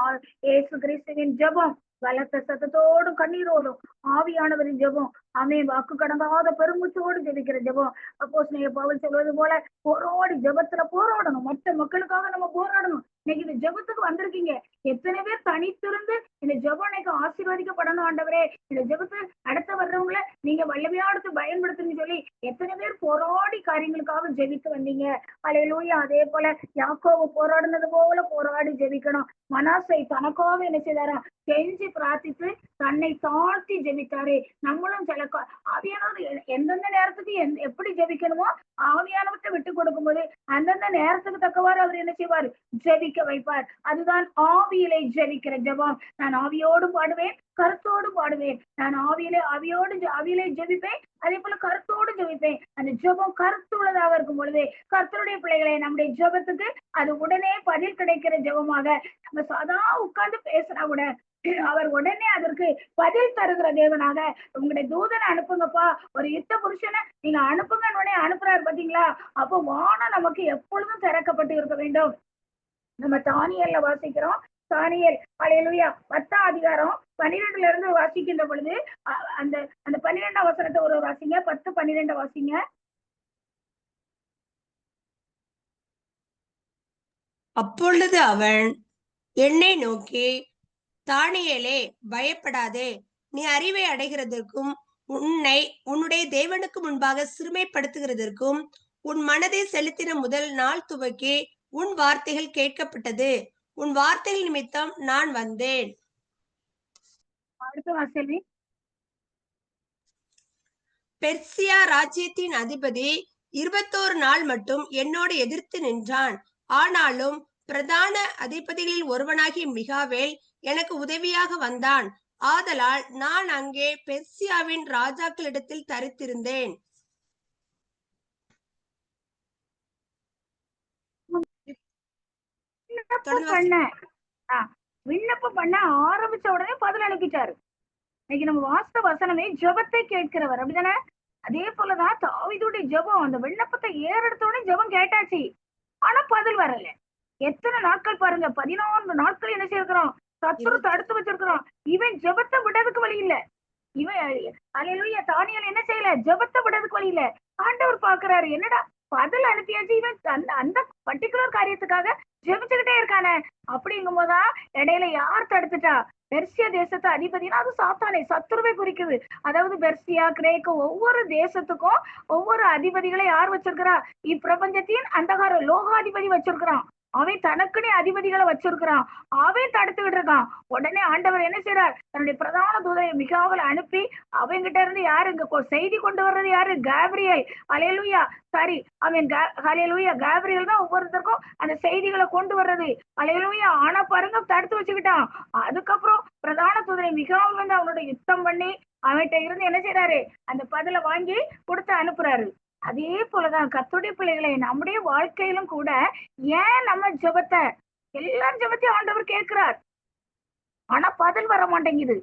Speaker 1: இயேசு கிறிஸ்துவின் ஜெபம் பலத்த சத்தத்தோடும் கண்ணீரோடும் ஆவியானவரின் ஜெபம் ஆமென், வாக்கு கடங்காத பெருமூச்சோடு ஜெபிக்கிற ஜெபம். அப்போஸ்தலன் பவுல் சொல்வது போல போராடி ஜெபத்துல போராடணும். மற்ற மக்களுக்காக நம்ம போராடணும். இன்னைக்கு இந்த ஜெபத்துக்கு வந்திருக்கீங்க, எத்தனை பேர் தனித்திருந்து இந்த ஜெபம் இன்னைக்கு ஆசீர்வதிக்கப்படணும் ஆண்டவரே, இந்த ஜெபத்தை அடுத்த வர்றவங்கள நீங்க வல்லமையா எடுத்து பயன்படுத்துன்னு சொல்லி எத்தனை பேர் போராடி காரியங்களுக்காக ஜெபித்து வந்தீங்க. அல்லேலூயா. அதே போல யாக்கோபு போராடினது போல போராடி ஜெபிக்கணும். மனாசை தனக்காக என்ன செய்தாரா? கெஞ்சி பிரார்த்தித்து தன்னை தாழ்த்தி ஜெபித்தாரு. நம்மளும் சில ஆவியானவர் எந்தெந்த நேரத்துக்கு எப்படி ஜெபிக்கணுமோ ஆவியானவர்கிட்ட விட்டு கொடுக்கும் போது அந்தந்த நேரத்துக்கு தக்கவாறு அவர் என்ன செய்வார்? ஜெபிக்க வைப்பார். அதுதான் ஆவியிலே ஜெபிக்கிற ஜெபம். நான் ஆவியோடு பாடுவேன், கருத்தோடு பாடுவேன். நான் ஆவியிலே ஜெபிப்பேன், அதே போல கருத்தோடு ஜெபிப்பேன். அந்த ஜெபம் கருத்துள்ளதாக இருக்கும் பொழுது கர்த்தருடைய பிள்ளைகளை நம்முடைய ஜெபத்துக்கு அது உடனே பதில் கிடைக்கிற ஜெபமாக நம்ம சாதா உட்கார்ந்து பேசினா கூட அவர் உடனே அதற்கு பதில் தருகிற தேவனாக. உங்களுடைய தூதனை அனுப்புங்கப்பா, ஒரு யுத்த புருஷனை நீங்க அனுப்புங்கன்னு உடனே அனுப்புறாரு பாத்தீங்களா? அப்போ வானம் நமக்கு எப்பொழுதும் திறக்கப்பட்டு இருக்க வேண்டும். நம்ம தானியல்ல வாசிக்கிறோம். தானியல் அல்லேலூயா 10ஆம் அதிகாரம் 12ல இருந்து வாசிக்கின்ற பொழுது அந்த 12ஆம் வசனத்தை ஒரு வாசிங்க, 10-12 வாசிங்க.
Speaker 3: அப்பொழுது அவன் என்னை நோக்கி, தானியேலே பயப்படாதே, நீ அறிவை அடைகிறதற்கும் உன்னை உன்னுடைய தேவனுக்கு முன்பாக சிறுமைப்படுத்துகிறதற்கும் உன் மனதை செலுத்தின முதல் நாள் துவக்கி உன் வார்த்தைகள் கேட்கப்பட்டது. உன் வார்த்தைகள் நிமித்தம் நான் வந்தேன்.
Speaker 1: அடுத்த வாசல்வி.
Speaker 3: பெர்சியா ராஜ்யத்தின் அதிபதி 21 நாள் மட்டும் என்னோடு எதிர்த்து நின்றான். ஆனாலும் பிரதான அதிபதிகளில் ஒருவனாகிய மிகாவேல் எனக்கு உதவியாக வந்தான். ஆதலால் நான் அங்கே பெர்சியாவின் ராஜாக்களிடத்தில் தரித்திருந்தேன். தொடர்ந்து
Speaker 1: பண்ண விண்ணப்பம் பண்ண ஆரம்பிச்ச உடனே பதில் அனுப்பிட்டாரு. இன்னைக்கு நம்ம வாஸ்த வசனமே ஜெபத்தை கேட்கிறவர், அப்படிதானே? அதே போலதான் தாவீதுடைய ஜெபம், அந்த விண்ணப்பத்தை ஏறெடுத்த உடனே ஜெபம் கேட்டாச்சு, ஆனா பதில் வரல. எத்தனை நாட்கள் பாருங்க, 14 நாட்கள் என்ன செய்யறோம், சத்துரு தடுத்து வச்சிருக்கிறோம். இவன் ஜெபத்தை விடறதுக்கு வழி இல்ல. இவன் அல்லேலூயா தானியேல் என்ன செய்யல, ஜெபத்தை விடறதுக்கு வழி இல்ல. ஆண்டவர் பாக்குறாரு, என்னடா பதில் அனுப்பியாச்சு, இவன் அந்த பர்டிகுலர் காரியத்துக்காக ஜெபிச்சுக்கிட்டே இருக்கானே. அப்படிங்கும் போதுதான் இடையில யார் தடுத்துட்டா, பெர்சியா தேசத்து அதிபதினா அது சாத்தானே, சத்துருவை குறிக்குது. அதாவது பெர்சியா, கிரேக்க ஒவ்வொரு தேசத்துக்கும் ஒவ்வொரு அதிபதிகளை யார் வச்சிருக்கிறா, இப்பிரபஞ்சத்தின் அந்தகார லோகாதிபதி வச்சிருக்கிறான். அவன் தனக்குனே அதிபதிகளை வச்சிருக்கிறான், அவன் தடுத்துக்கிட்டு இருக்கான். உடனே ஆண்டவர் என்ன செய்யறார், தன்னுடைய பிரதான தூதரை மிகாவேலை அனுப்பி அவங்கிட்ட இருந்து யாரு இங்க செய்தி கொண்டு வர்றது, யாரு, காப்ரியேல். அல்லேலூயா சாரி அவன் அல்லேலூயா காப்ரியேல் தான் ஒவ்வொருத்தருக்கும் அந்த செய்திகளை கொண்டு வர்றது. அல்லேலூயா. ஆனா பாருங்க தடுத்து வச்சுக்கிட்டான். அதுக்கப்புறம் பிரதான தூதரை மிகாவேல் வந்து அவனோட யுத்தம் பண்ணி அவன்கிட்ட இருந்து என்ன செய்யறாரு, அந்த பதில வாங்கி கொடுத்து அனுப்புறாரு. அதே போலதான் கர்த்தருடைய பிள்ளைகளை நம்முடைய வாழ்க்கையிலும் கூட ஏன் நம்ம ஜெபத்தை, எல்லாரும் ஜெபத்தையும் ஆண்டவர் கேட்கிறார், ஆனா பதில் வர மாட்டேங்குது.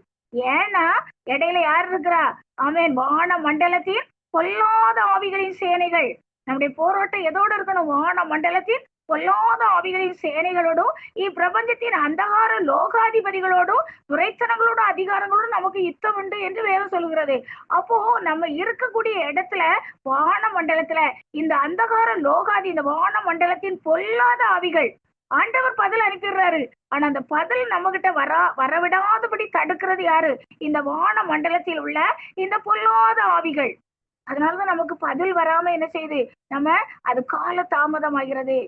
Speaker 1: ஏன்னா இடையில யார் இருக்கிறா, ஆமென், வான மண்டலத்தின் பொல்லாத ஆவிகளின் சேனைகள். நம்முடைய போராட்டம் எதோட இருக்கணும், வான மண்டலத்தின் பொல்லாத ஆவிகளின் சேனைகளோடும் இப்பிரபஞ்சத்தின் அந்தகார லோகாதிபதிகளோடும் துரைத்தனங்களோட அதிகாரங்களோடும் நமக்கு யுத்தம் உண்டு என்று வேதம் சொல்கிறது. அப்போ நம்ம இருக்கக்கூடிய இடத்துல வான மண்டலத்துல இந்த அந்தகார லோகாதி, இந்த வான மண்டலத்தின் பொல்லாத ஆவிகள், ஆண்டவர் பதில் அனுப்பிடுறாரு. ஆனா அந்த பதில் நம்ம கிட்ட வரவிடாதபடி தடுக்கிறது யாரு, இந்த வான மண்டலத்தில் உள்ள இந்த பொல்லாத ஆவிகள். அதனாலதான் நமக்கு பதில் வராம என்ன செய்யுது, நம்ம அது கால தாமதமாகிறது.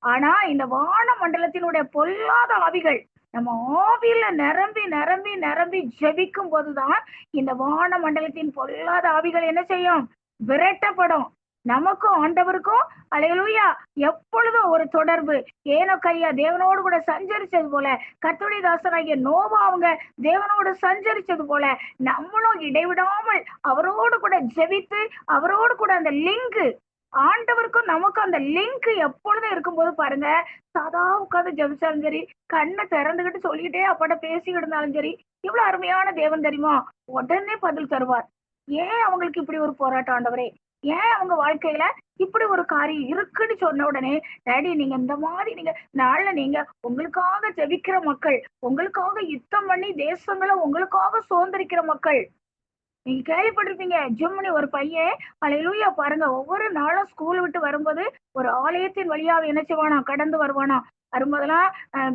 Speaker 1: ஆனா இந்த வான மண்டலத்தினுடைய பொல்லாத ஆவிகள் நம்ம ஆவியில நிரம்பி நிரம்பி நிரம்பி ஜெபிக்கும் போதுதான் இந்த வான மண்டலத்தின் பொல்லாத ஆவிகள் என்ன செய்யும், விரட்டப்படும். நமக்கும் ஆண்டவருக்கும் அல்லேலூயா எப்பொழுதும் ஒரு தொடர்பு. ஏனோக்கையா தேவனோடு கூட சஞ்சரிச்சது போல, கர்த்தருடைய தாசனாகிய நோவா அவங்க தேவனோடு சஞ்சரிச்சது போல நம்மளும் இடைவிடாமல் அவரோடு கூட ஜெபித்து அவரோடு கூட அந்த லிங்க், ஆண்டவருக்கும் நமக்கும் அந்த லிங்க் எப்பொழுதும் இருக்கும்போது பாருங்க, சதா உட்காந்து ஜெபிச்சாலும் சரி, கண்ணை திறந்துகிட்டு சொல்லிக்கிட்டே அப்பாட்ட பேசிக்கிட்டு இருந்தாலும் சரி, இவ்வளவு அருமையான தேவன் தெரியுமா, உடனே பதில் தருவார். ஏன் அவங்களுக்கு இப்படி ஒரு போராட்டம் ஆண்டவரே, ஏன் அவங்க வாழ்க்கையில இப்படி ஒரு காரியம் இருக்குன்னு சொன்ன உடனே, டாடி நீங்க இந்த மாதிரி நீங்க நாள்ல நீங்க உங்களுக்காக ஜெபிக்கிற மக்கள், உங்களுக்காக யுத்தம் பண்ணி தேசங்களை உங்களுக்காக சுதந்திரிக்கிற மக்கள். நீங்க கேள்விப்பட்டிருப்பீங்க, ஜெர்மனி ஒரு பையன் அல்லேலூயா பாருங்க, ஒவ்வொரு நாளும் ஸ்கூல் விட்டு வரும்போது ஒரு ஆலயத்தின் வழியாக என்ன செய்வானா, கடந்து வருவானா. வரும்போதெல்லாம்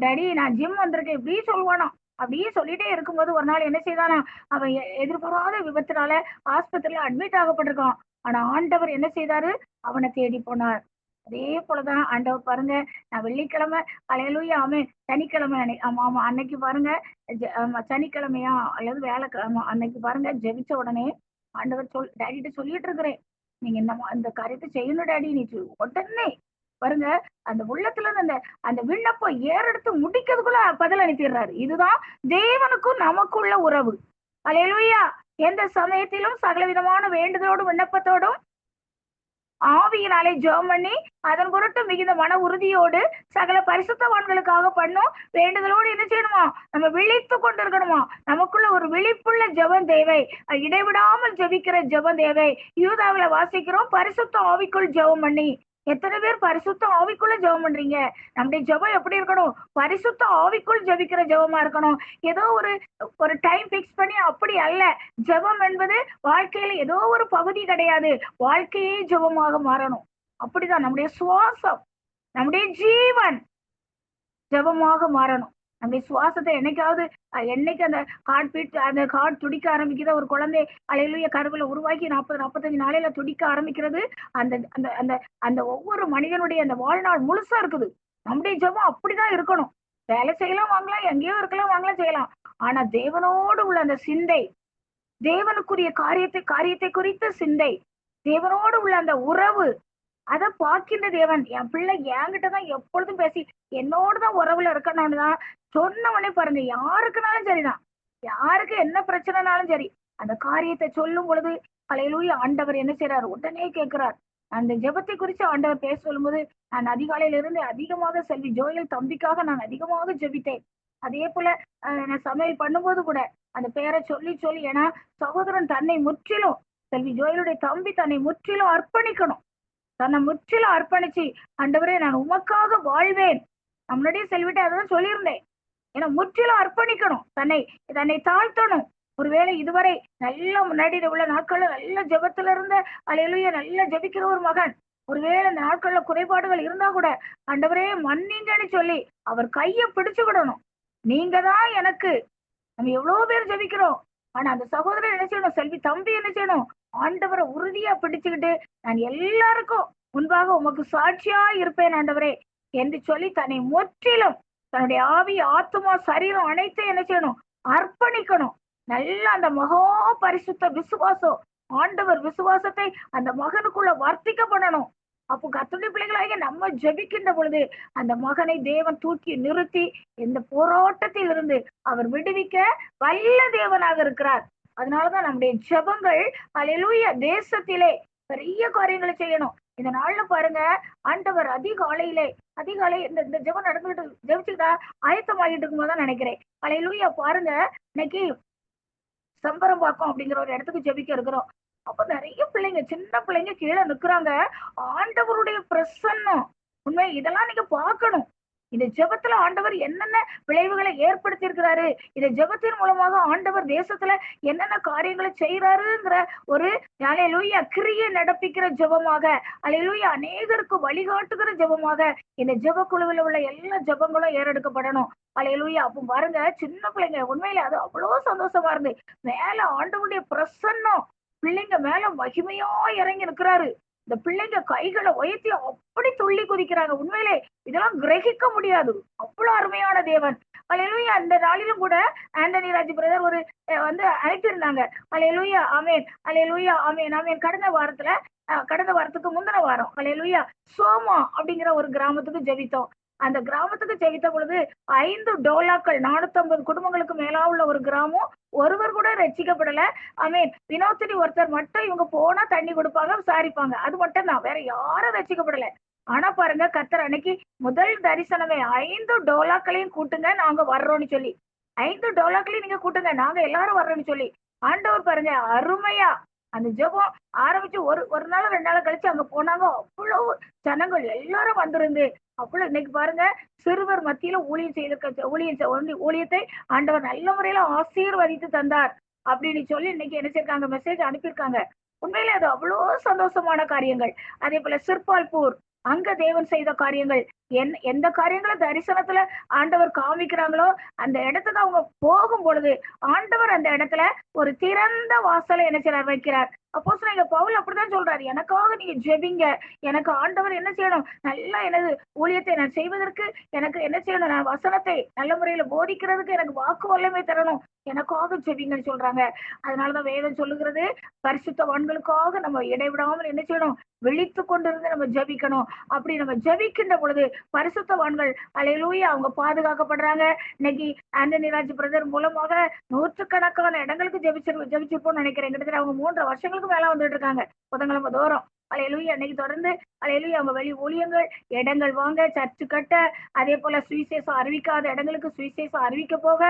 Speaker 1: டாடி நான் ஜிம் வந்திருக்கேன் இப்படி சொல்லுவானா. அப்படியே சொல்லிட்டே இருக்கும்போது ஒரு நாள் என்ன செய்தானா, அவன் எதிர்பாராத விபத்தினால ஆஸ்பத்திரியில அட்மிட் ஆகப்பட்டிருக்கான். ஆனா ஆண்டவர் என்ன செய்தாரு, அவனை தேடி போனார். அதே போலதான் ஆண்டவர் பாருங்க, நான் வெள்ளிக்கிழமை அல்லேலூயா ஆமென், சனிக்கிழமை ஆமா ஆமா அன்னைக்கு பாருங்க, சனிக்கிழமையா அல்லது வேலைக்கிழமை அன்னைக்கு பாருங்க ஜெபிச்ச உடனே ஆண்டவர் டாடிட்ட சொல்லிட்டு இருக்கிறேன், நீங்க இந்த காரியத்தை செய்யணும் டாடி. நீ உடனே பாருங்க அந்த உள்ளத்துல அந்த அந்த விண்ணப்பம் ஏறெடுத்து முடிக்கிறதுக்குள்ள பதில் அனுப்பிடுறாரு. இதுதான் தேவனுக்கும் நமக்குள்ள உறவு. அல்லேலூயா. எந்த சமயத்திலும் சகலவிதமான வேண்டுதலோடும் விண்ணப்பத்தோடும் ஆவியினாலே ஜெபம் பண்ணி அதன் பொருட்டு மிகுந்த மன உறுதியோடு சகல பரிசுத்தவான்களுக்காக பண்ணும் வேண்டுதலோடு என்ன செய்யணுமா, நம்ம விழித்து கொண்டிருக்கணுமா. நமக்குள்ள ஒரு விழிப்புள்ள ஜெபம் தேவை, இடைவிடாமல் ஜெபிக்கிற ஜெபம் தேவை. யூதாவில வாசிக்கிறோம், பரிசுத்த ஆவிக்குள் ஜெபம் பண்ணி. எத்தனை பேர் பரிசுத்த ஆவிக்குள்ள ஜெபம் பண்றீங்க? நம்முடைய ஜெபம் எப்படி இருக்கணும், பரிசுத்த ஆவிக்குள் ஜெபிக்கிற ஜெபமா இருக்கணும். ஏதோ ஒரு டைம் பிக்ஸ் பண்ணி அப்படி அல்ல. ஜெபம் என்பது வாழ்க்கையில ஏதோ ஒரு பகுதி கிடையாது, வாழ்க்கையே ஜெபமாக மாறணும். அப்படிதான் நம்முடைய சுவாசம், நம்முடைய ஜீவன் ஜெபமாக மாறணும். நம்முடைய சுவாசத்தை என்னைக்கு அந்த ஹார்ட் பீட், அந்த ஹார்ட் துடிக்க ஆரம்பிக்குது, ஒரு குழந்தை அல்லேலூயா கருவில உருவாக்கி 40-45 நாளையில துடிக்க ஆரம்பிக்கிறது. அந்த அந்த அந்த அந்த ஒவ்வொரு மனிதனுடைய அந்த வாழ்நாள் முழுசா இருக்குது. நம்முடைய ஜெபம் அப்படிதான் இருக்கணும். வேலை செய்யலாம் வாங்கலாம், எங்கேயோ இருக்கலாம் வாங்கலாம் செய்யலாம், ஆனா தேவனோடு உள்ள அந்த சிந்தை, தேவனுக்குரிய காரியத்தை குறித்த சிந்தை, தேவனோடு உள்ள அந்த உறவு, அதை பார்க்கின்ற தேவன். என் பிள்ளை என்கிட்டதான் எப்பொழுதும் பேசி என்னோடுதான் உறவுல இருக்கணும்னு தான் சொன்னவனே பாருங்க, யாருக்குனாலும் சரிதான், யாருக்கு என்ன பிரச்சனைனாலும் சரி, அந்த காரியத்தை சொல்லும் பொழுது அல்லேலூயா ஆண்டவர் என்ன செய்யறாரு, உடனே கேட்கிறார். அந்த ஜெபத்தை குறித்து ஆண்டவர் பேச சொல்லும்போது, நான் அதிகாலையில இருந்து அதிகமாக செல்வி ஜோயல் தம்பிக்காக நான் அதிகமாக ஜெபித்தேன். அதே போல நான் சமையல் பண்ணும்போது கூட அந்த பேரை சொல்லி சொல்லி, ஏன்னா சகோதரன் தன்னை முற்றிலும், செல்வி ஜோயலுடைய தம்பி தன்னை முற்றிலும் அர்ப்பணிக்கணும். தன்னை முற்றிலும் அர்ப்பணிச்சு, ஆண்டவரே நான் உமக்காக வாழ்வேன். நான் முன்னாடியே செல்விட்டு அதான் சொல்லியிருந்தேன். ஏன்னா முற்றிலும் அர்ப்பணிக்கணும், தன்னை தன்னை தாழ்த்தணும். ஒருவேளை இதுவரை நல்ல முன்னாடி உள்ள நாட்கள்ல நல்ல ஜெபத்துல இருந்த அல்லேலூயா நல்ல ஜெபிக்கிற ஒரு மகன், ஒருவேளை இந்த நாட்கள்ல குறைபாடுகள் இருந்தா கூட ஆண்டவரே மன்னிங்கன்னு சொல்லி அவர் கையை பிடிச்சுக்கிடணும். நீங்க தான் எனக்கு. நம்ம எவ்வளவு பேர் ஜெபிக்கிறோம், ஆனா அந்த சகோதரன் என்ன செய்யணும், செல்வி தம்பி என்ன செய்யணும், ஆண்டவரை உறுதியா பிடிச்சுக்கிட்டு நான் எல்லாருக்கும் முன்பாக உமக்கு சாட்சியா இருப்பேன் ஆண்டவரே என்று சொல்லி தன்னை முற்றிலும் தன்னுடைய ஆவி ஆத்துமா சரீரம் அனைத்தையும் என்ன செய்யணும், அர்ப்பணிக்கணும். நல்ல அந்த மகா பரிசுத்த விசுவாசம், ஆண்டவர் விசுவாசத்தை அந்த மகனுக்குள்ள வர்த்திக்க பண்ணணும். அப்போ கர்த்தருடைய பிள்ளைகளாகிய நம்ம ஜெபிக்கின்ற பொழுது அந்த மகனை தேவன் தூக்கி நிறுத்தி இந்த போராட்டத்தில் இருந்து அவர் விடுவிக்க வல்ல தேவனாக இருக்கிறார். அதனாலதான் நம்முடைய ஜெபங்கள் அல்லேலூயா தேசத்திலே பெரிய காரியங்களை செய்யணும். இந்த நாள்ல பாருங்க, ஆண்டவர் அதிகாலை இந்த ஜெபம் நடந்துகிட்டு ஜெபிச்சுக்கிட்டா ஆயத்தமாகிட்டு இருக்கும்போதுதான் நினைக்கிறேன். அல்லேலூயா பாருங்க, இன்னைக்கு சம்பரம்பாக்கம் அப்படிங்கிற ஒரு இடத்துக்கு ஜெபிக்க இருக்கிறோம். அப்ப நிறைய பிள்ளைங்க, சின்ன பிள்ளைங்க கீழே நிக்கிறாங்க. ஆண்டவருடைய பிரசன்னம் உண்மை, இதெல்லாம் நீங்க பார்க்கணும். இந்த ஜெபத்துல ஆண்டவர் என்னென்ன விளைவுகளை ஏற்படுத்தி இருக்கிறாரு, இந்த ஜெபத்தின் மூலமாக ஆண்டவர் தேசத்துல என்னென்ன காரியங்களை செய்யறாருங்கிற ஒரு அல்லேலூயா கிரியை நடப்பிக்கிற ஜெபமாக, அல்லேலூயா அநேகருக்கு வழிகாட்டுகிற ஜெபமாக இந்த ஜெப குழுவில் உள்ள எல்லா ஜெபங்களும் ஏறெடுக்கப்படணும். அல்லேலூயா. அப்போ பாருங்க, சின்ன பிள்ளைங்க உண்மையில அது அவ்வளவு சந்தோஷமா இருந்து, மேல ஆண்டவருடைய பிரசன்னம் பிள்ளைங்க மேல மகிமையா இறங்கி இருக்கிறாரு. இந்த பிள்ளைங்க கைகளை உயர்த்தி அப்படி துள்ளி குதிக்கிறாங்க. உண்மையிலே இதெல்லாம் கிரகிக்க முடியாது, அவ்வளவு அருமையான தேவன். அல்லேலூயா. அந்த நாளிலும் கூட ஆண்டனி ராஜ் பிரதர் ஒரு வந்து அழைத்திருந்தாங்க. அல்லேலூயா ஆமேன், அல்லேலூயா ஆமேன், ஆமேன். கடந்த வாரத்துக்கு முந்தின வாரம் அல்லேலூயா சோமா அப்படிங்கிற ஒரு கிராமத்துக்கு ஜெபித்தோம். அந்த கிராமத்துக்கு ஜெபித்த பொழுது 5 டோலாக்கள், 450 குடும்பங்களுக்கு மேலா உள்ள ஒரு கிராமம், ஒருவர் கூட ரட்சிக்கப்படல. ஆமேன். வினோத்தினி ஒருத்தர் மட்டும் இவங்க போனா தண்ணி கொடுப்பாங்க, விசாரிப்பாங்க, அது மட்டும் தான், வேற யாரும் ரட்சிக்கப்படல. ஆனா பாருங்க, கர்த்தர் அன்னைக்கு முதல் தரிசனமே 5 டோலாக்களையும் கூட்டுங்க நாங்க வர்றோம்னு சொல்லி, 5 டோலாக்களையும் நீங்க கூட்டுங்க நாங்க எல்லாரும் வர்றோம்னு சொல்லி ஆண்டவர் பாருங்க அருமையா அந்த ஜெபம் ஆரம்பிச்சு ஒரு நாள் 2 நாள் கழிச்சு அங்க போனாங்க. அவ்வளவு ஜனங்கள் எல்லாரும் வந்திருந்து, அவ்வளவு இன்னைக்கு பாருங்க சிறுவர் மத்தியில ஊழியத்தை ஆண்டவர் நல்ல முறையில ஆசீர்வதித்து தந்தார் அப்படின்னு சொல்லி இன்னைக்கு என்ன செய்யிருக்காங்க, மெசேஜ் அனுப்பியிருக்காங்க. உண்மையில அது அவ்வளோ சந்தோஷமான காரியங்கள். அதே போல சிற்பால்பூர், அங்க தேவன் செய்த காரியங்கள், எந்த காரியங்களை தரிசனத்துல ஆண்டவர் காமிக்கிறாங்களோ அந்த இடத்துக்கு அவங்க போகும் பொழுது ஆண்டவர் அந்த இடத்துல ஒரு திறந்த வாசலை என்ன செய்யறார், வைக்கிறார். அப்போஸ்தலனாகிய பவுல் அப்படிதான் சொல்றாரு, எனக்காக நீங்க ஜெபிங்க, எனக்கு ஆண்டவர் என்ன செய்யணும், நல்லா எனது ஊழியத்தை நான் செய்வதற்கு எனக்கு என்ன செய்யணும், நான் வசனத்தை நல்ல முறையில போதிக்கிறதுக்கு எனக்கு வாக்கு வல்லமை தரணும், எனக்காக ஜெபிங்கன்னு சொல்றாங்க. அதனாலதான் வேதம் சொல்லுகிறது, பரிசுத்தவான்களுக்காக நம்ம இடைவிடாமல் என்ன செய்யணும், விழித்து கொண்டிருந்து நம்ம ஜெபிக்கணும். அப்படி நம்ம ஜெபிக்கின்ற பொழுது பரிசுத்தவான்கள் அல்லேலூயா அவங்க பாதுகாக்கப்படுறாங்க. இன்னைக்கு ஆண்டனி ராஜ் பிரதர் மூலமாக 100கணக்கான இடங்களுக்கு ஜெபிச்சிருப்போம்னு நினைக்கிறேன். கிட்டத்தட்ட அவங்க 3 வருஷங்களுக்கு மேல வந்துட்டு இருக்காங்க புதன்கிழமை தோறும். அல்லேலூயா. இன்னைக்கு தொடர்ந்து அல்லேலூயா அவங்க வெளி ஊழியங்கள், இடங்கள் வாங்க, சர்ச்சு கட்ட, அதே போல சுவிசேஷம் அறிவிக்காத இடங்களுக்கு சுவிசேஷம் அறிவிக்க போக,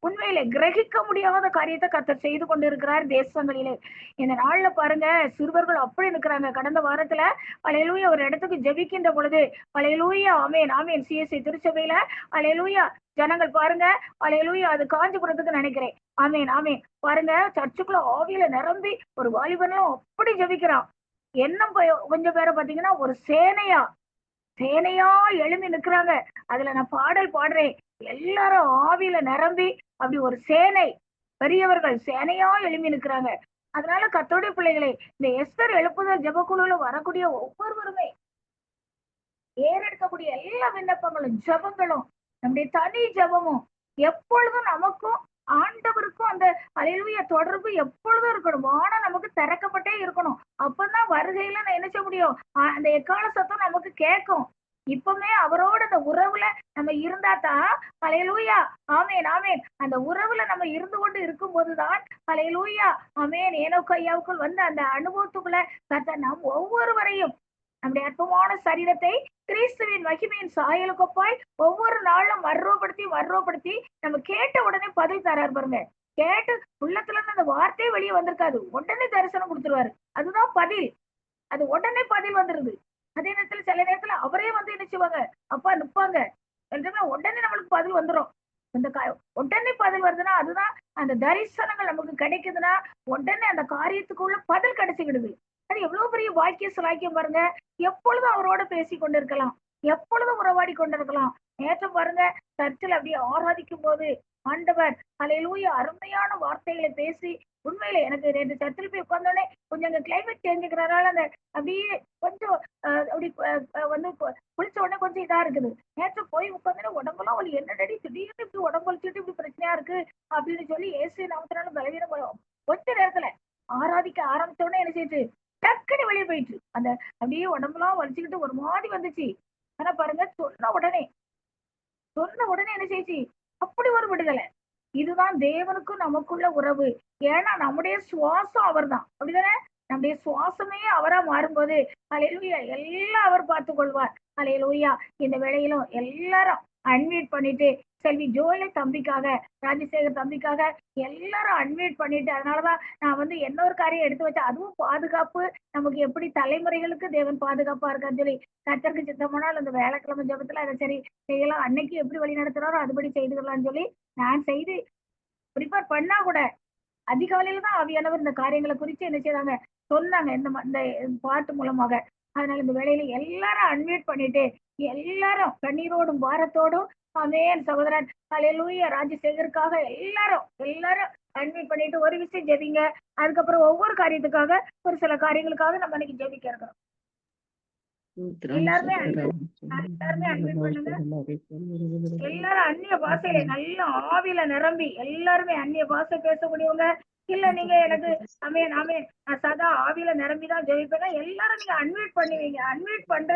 Speaker 1: உண்மையிலே கிரகிக்க முடியாத காரியத்தை கர்த்தர் செய்து கொண்டிருக்கிறார் தேசங்களிலே. இந்த நாள்ல பாருங்க, சிறுவர்கள் அப்படி இருக்கிறாங்க. கடந்த வாரத்துல அல்லேலூயா ஒரு இடத்துக்கு ஜெபிக்கின்ற பொழுது அல்லேலூயா ஆமேன் ஆமேன் சிஎஸ்ஐ திருச்சபையில அல்லேலூயா ஜனங்கள் பாருங்க, அல்லேலூயா அது காஞ்சிபுரத்துக்கு நினைக்கிறேன். ஆமேன் ஆமேன். பாருங்க, சர்ச்சுக்குள்ள ஆவியில நிரம்பி ஒரு வாலிபனும் அப்படி ஜெபிக்கிறான். இன்னும் கொஞ்சம் பேரை பாத்தீங்கன்னா ஒரு சேனையா எழும்பி நிக்கிறாங்க. அதுல நான் பாடல் பாடுறேன், எல்லாரும் ஆவியில நிரம்பி அப்படி ஒரு சேனை, பெரியவர்கள் சேனையா எழும்பி நிக்கிறாங்க. அதனால கர்த்தருடைய பிள்ளைகளே, இந்த எஸ்தர் எழுப்புதல் ஜெபக்குழுல வரக்கூடிய ஒவ்வொருவருமே ஏறெடுக்கக்கூடிய எல்லா விண்ணப்பங்களும் ஜெபங்களும் நம்முடைய தனி ஜெபமும் எப்பொழுதும் நமக்கும் ஆண்டவருக்கும் அந்த அல்லேலூயா தொடர்பு எப்பொழுதும் இருக்கணும். வானம் நமக்கு திறக்கப்பட்டே இருக்கணும். அப்பதான் வருகையில நான் என்ன செய்ய முடியும், அந்த எக்கால சத்தம் நமக்கு கேட்கும். இப்பவுமே அவரோட அந்த உறவுல நம்ம இருந்தா தான் அல்லேலூயா ஆமேன் ஆமேன். அந்த உறவுல நம்ம இருந்து கொண்டு இருக்கும் போதுதான் அல்லேலூயா ஆமேன் ஏனோக்கு ஐயாவுக்குள் வந்து அந்த அனுபவத்துக்குள்ள கர்த்தர் நாம் ஒவ்வொருவரையும் நம்முடைய அற்பமான சரீரத்தை கிறிஸ்துவின் மகிமையின் சாயலுக்கொப்பாய் ஒவ்வொரு நாளும் மறுபடுத்தி நம்ம கேட்ட உடனே பதில் தராரு பாருங்க. கேட்டு உள்ளத்துல இருந்து அந்த வார்த்தையே வெளியே வந்திருக்காது, உடனே தரிசனம் கொடுத்துருவாரு. அதுதான் பதில். அது உடனே பதில் வந்துருது. அதே நேரத்துல சில நேரத்துல அவரே வந்து என்ன செய்வாங்க, அப்பா நிப்பாங்க, உடனே நம்மளுக்கு பதில் வந்துடும். அந்த உடனே பதில் வருதுன்னா அதுதான் அந்த தரிசனங்கள் நமக்கு கிடைக்குதுன்னா உடனே அந்த காரியத்துக்குள்ள பதில் கிடைச்சுக்கிடுது. அது எவ்வளவு பெரிய வாக்கிய சிலாக்கியம் பாருங்க. எப்பொழுதும் அவரோட பேசி கொண்டிருக்கலாம், எப்பொழுதும் உறவாடி கொண்டிருக்கலாம். நேற்று பாருங்க சர்ச்சில் அப்படியே ஆராதிக்கும் போது ஆண்டவர் அல்லேலூயா அருமையான வார்த்தைகளை பேசி, உண்மையில எனக்கு நேற்று சர்ச்சில் போய் உட்கார்ந்தோடனே கொஞ்சம் அங்க கிளைமேட் சேஞ்சுக்கிறதுனால அந்த அப்படியே கொஞ்சம் அப்படி வந்து குளிச்ச உடனே கொஞ்சம் இதா இருக்குது. நேற்று போய் உட்கார்ந்தோடனே உடம்புலாம் வலி, என்னடி திடீர்னு இப்படி உடம்பு வலிச்சுட்டு இப்படி பிரச்சனையா இருக்கு அப்படின்னு சொல்லி ஏசு நாமத்தினால பலவீனம் கொஞ்ச நேரத்துல ஆராதிக்க ஆரம்பிச்ச உடனே என்ன செய்யுது, டக்குன்னு வெளியே போயிட்டு அந்த அப்படியே உடம்புலாம் வலிச்சுக்கிட்டு ஒரு மாதிரி வந்துச்சு. ஆனா பாருங்க சொன்ன உடனே என்ன செய்யுச்சு, அப்படி ஒரு விடுதலை. இதுதான் தேவனுக்கும் நமக்குள்ள உறவு. ஏன்னா நம்முடைய சுவாசம் அவர் தான், அப்படிதானே? நம்முடைய சுவாசமே அவரா மாறும்போது அல்லேலூயா எல்லாம் அவர் பார்த்து கொள்வார். அல்லேலூயா. இந்த வேளையிலும் எல்லாரும் அன்மியூட் பண்ணிட்டு செல்வி ஜோயல் தம்பிக்காக, ராஜசேகர் தம்பிக்காக எல்லாரும் அன்மியூட் பண்ணிட்டு, அதனாலதான் நான் வந்து என்ன ஒரு காரியம் எடுத்து வச்சேன், அதுவும் பாதுகாப்பு. நமக்கு எப்படி தலைமுறைகளுக்கு தேவன் பாதுகாப்பா இருக்கான்னு சொல்லி கர்த்தருக்கு சித்தமானால் அந்த வேலைக்கிழமை ஜபத்துல அதை சரி செய்யலாம், அன்னைக்கு எப்படி வழி நடத்துறாரோ அதுபடி செய்துக்கலாம்னு சொல்லி நான் செய்து ப்ரிப்பேர் பண்ணா கூட அதிகாலையில தான் ஆவியானவர் இந்த காரியங்களை குறித்து என்ன செய்றாங்க சொன்னாங்க இந்த பாட்டு மூலமாக. அதனால இந்த வேலையில எல்லாரும் அன்மியூட் பண்ணிட்டு எல்லாரும் கண்ணீரோடும் பாரத்தோடும் ஆமென் சகோதரன் அல்லேலூயா ராஜசேகருக்காக எல்லாரும் அன்மியூட் பண்ணிட்டு ஒரு விஷயம் ஜெபிங்க. அதுக்கப்புறம் ஒவ்வொரு காரியத்துக்காக ஒரு சில காரியங்களுக்காக நம்ம இன்னைக்கு ஜெபிக்க இருக்கிறோம். எல்லாருமே அன்மியூட் பண்ணுங்க. எல்லாரும் அந்நிய பாஷையில நல்ல ஆவியில நிரம்பி எல்லாருமே அந்நிய பாஷை பேசக்கூடியவங்க, இல்ல நீங்க எனக்கு ஆமென் நான் சதா ஆவியில நிரம்பிதான் ஜெபிப்பேன், எல்லாரும் நீங்க அன்மியூட் பண்ணுவீங்க. அன்மியூட் பண்றது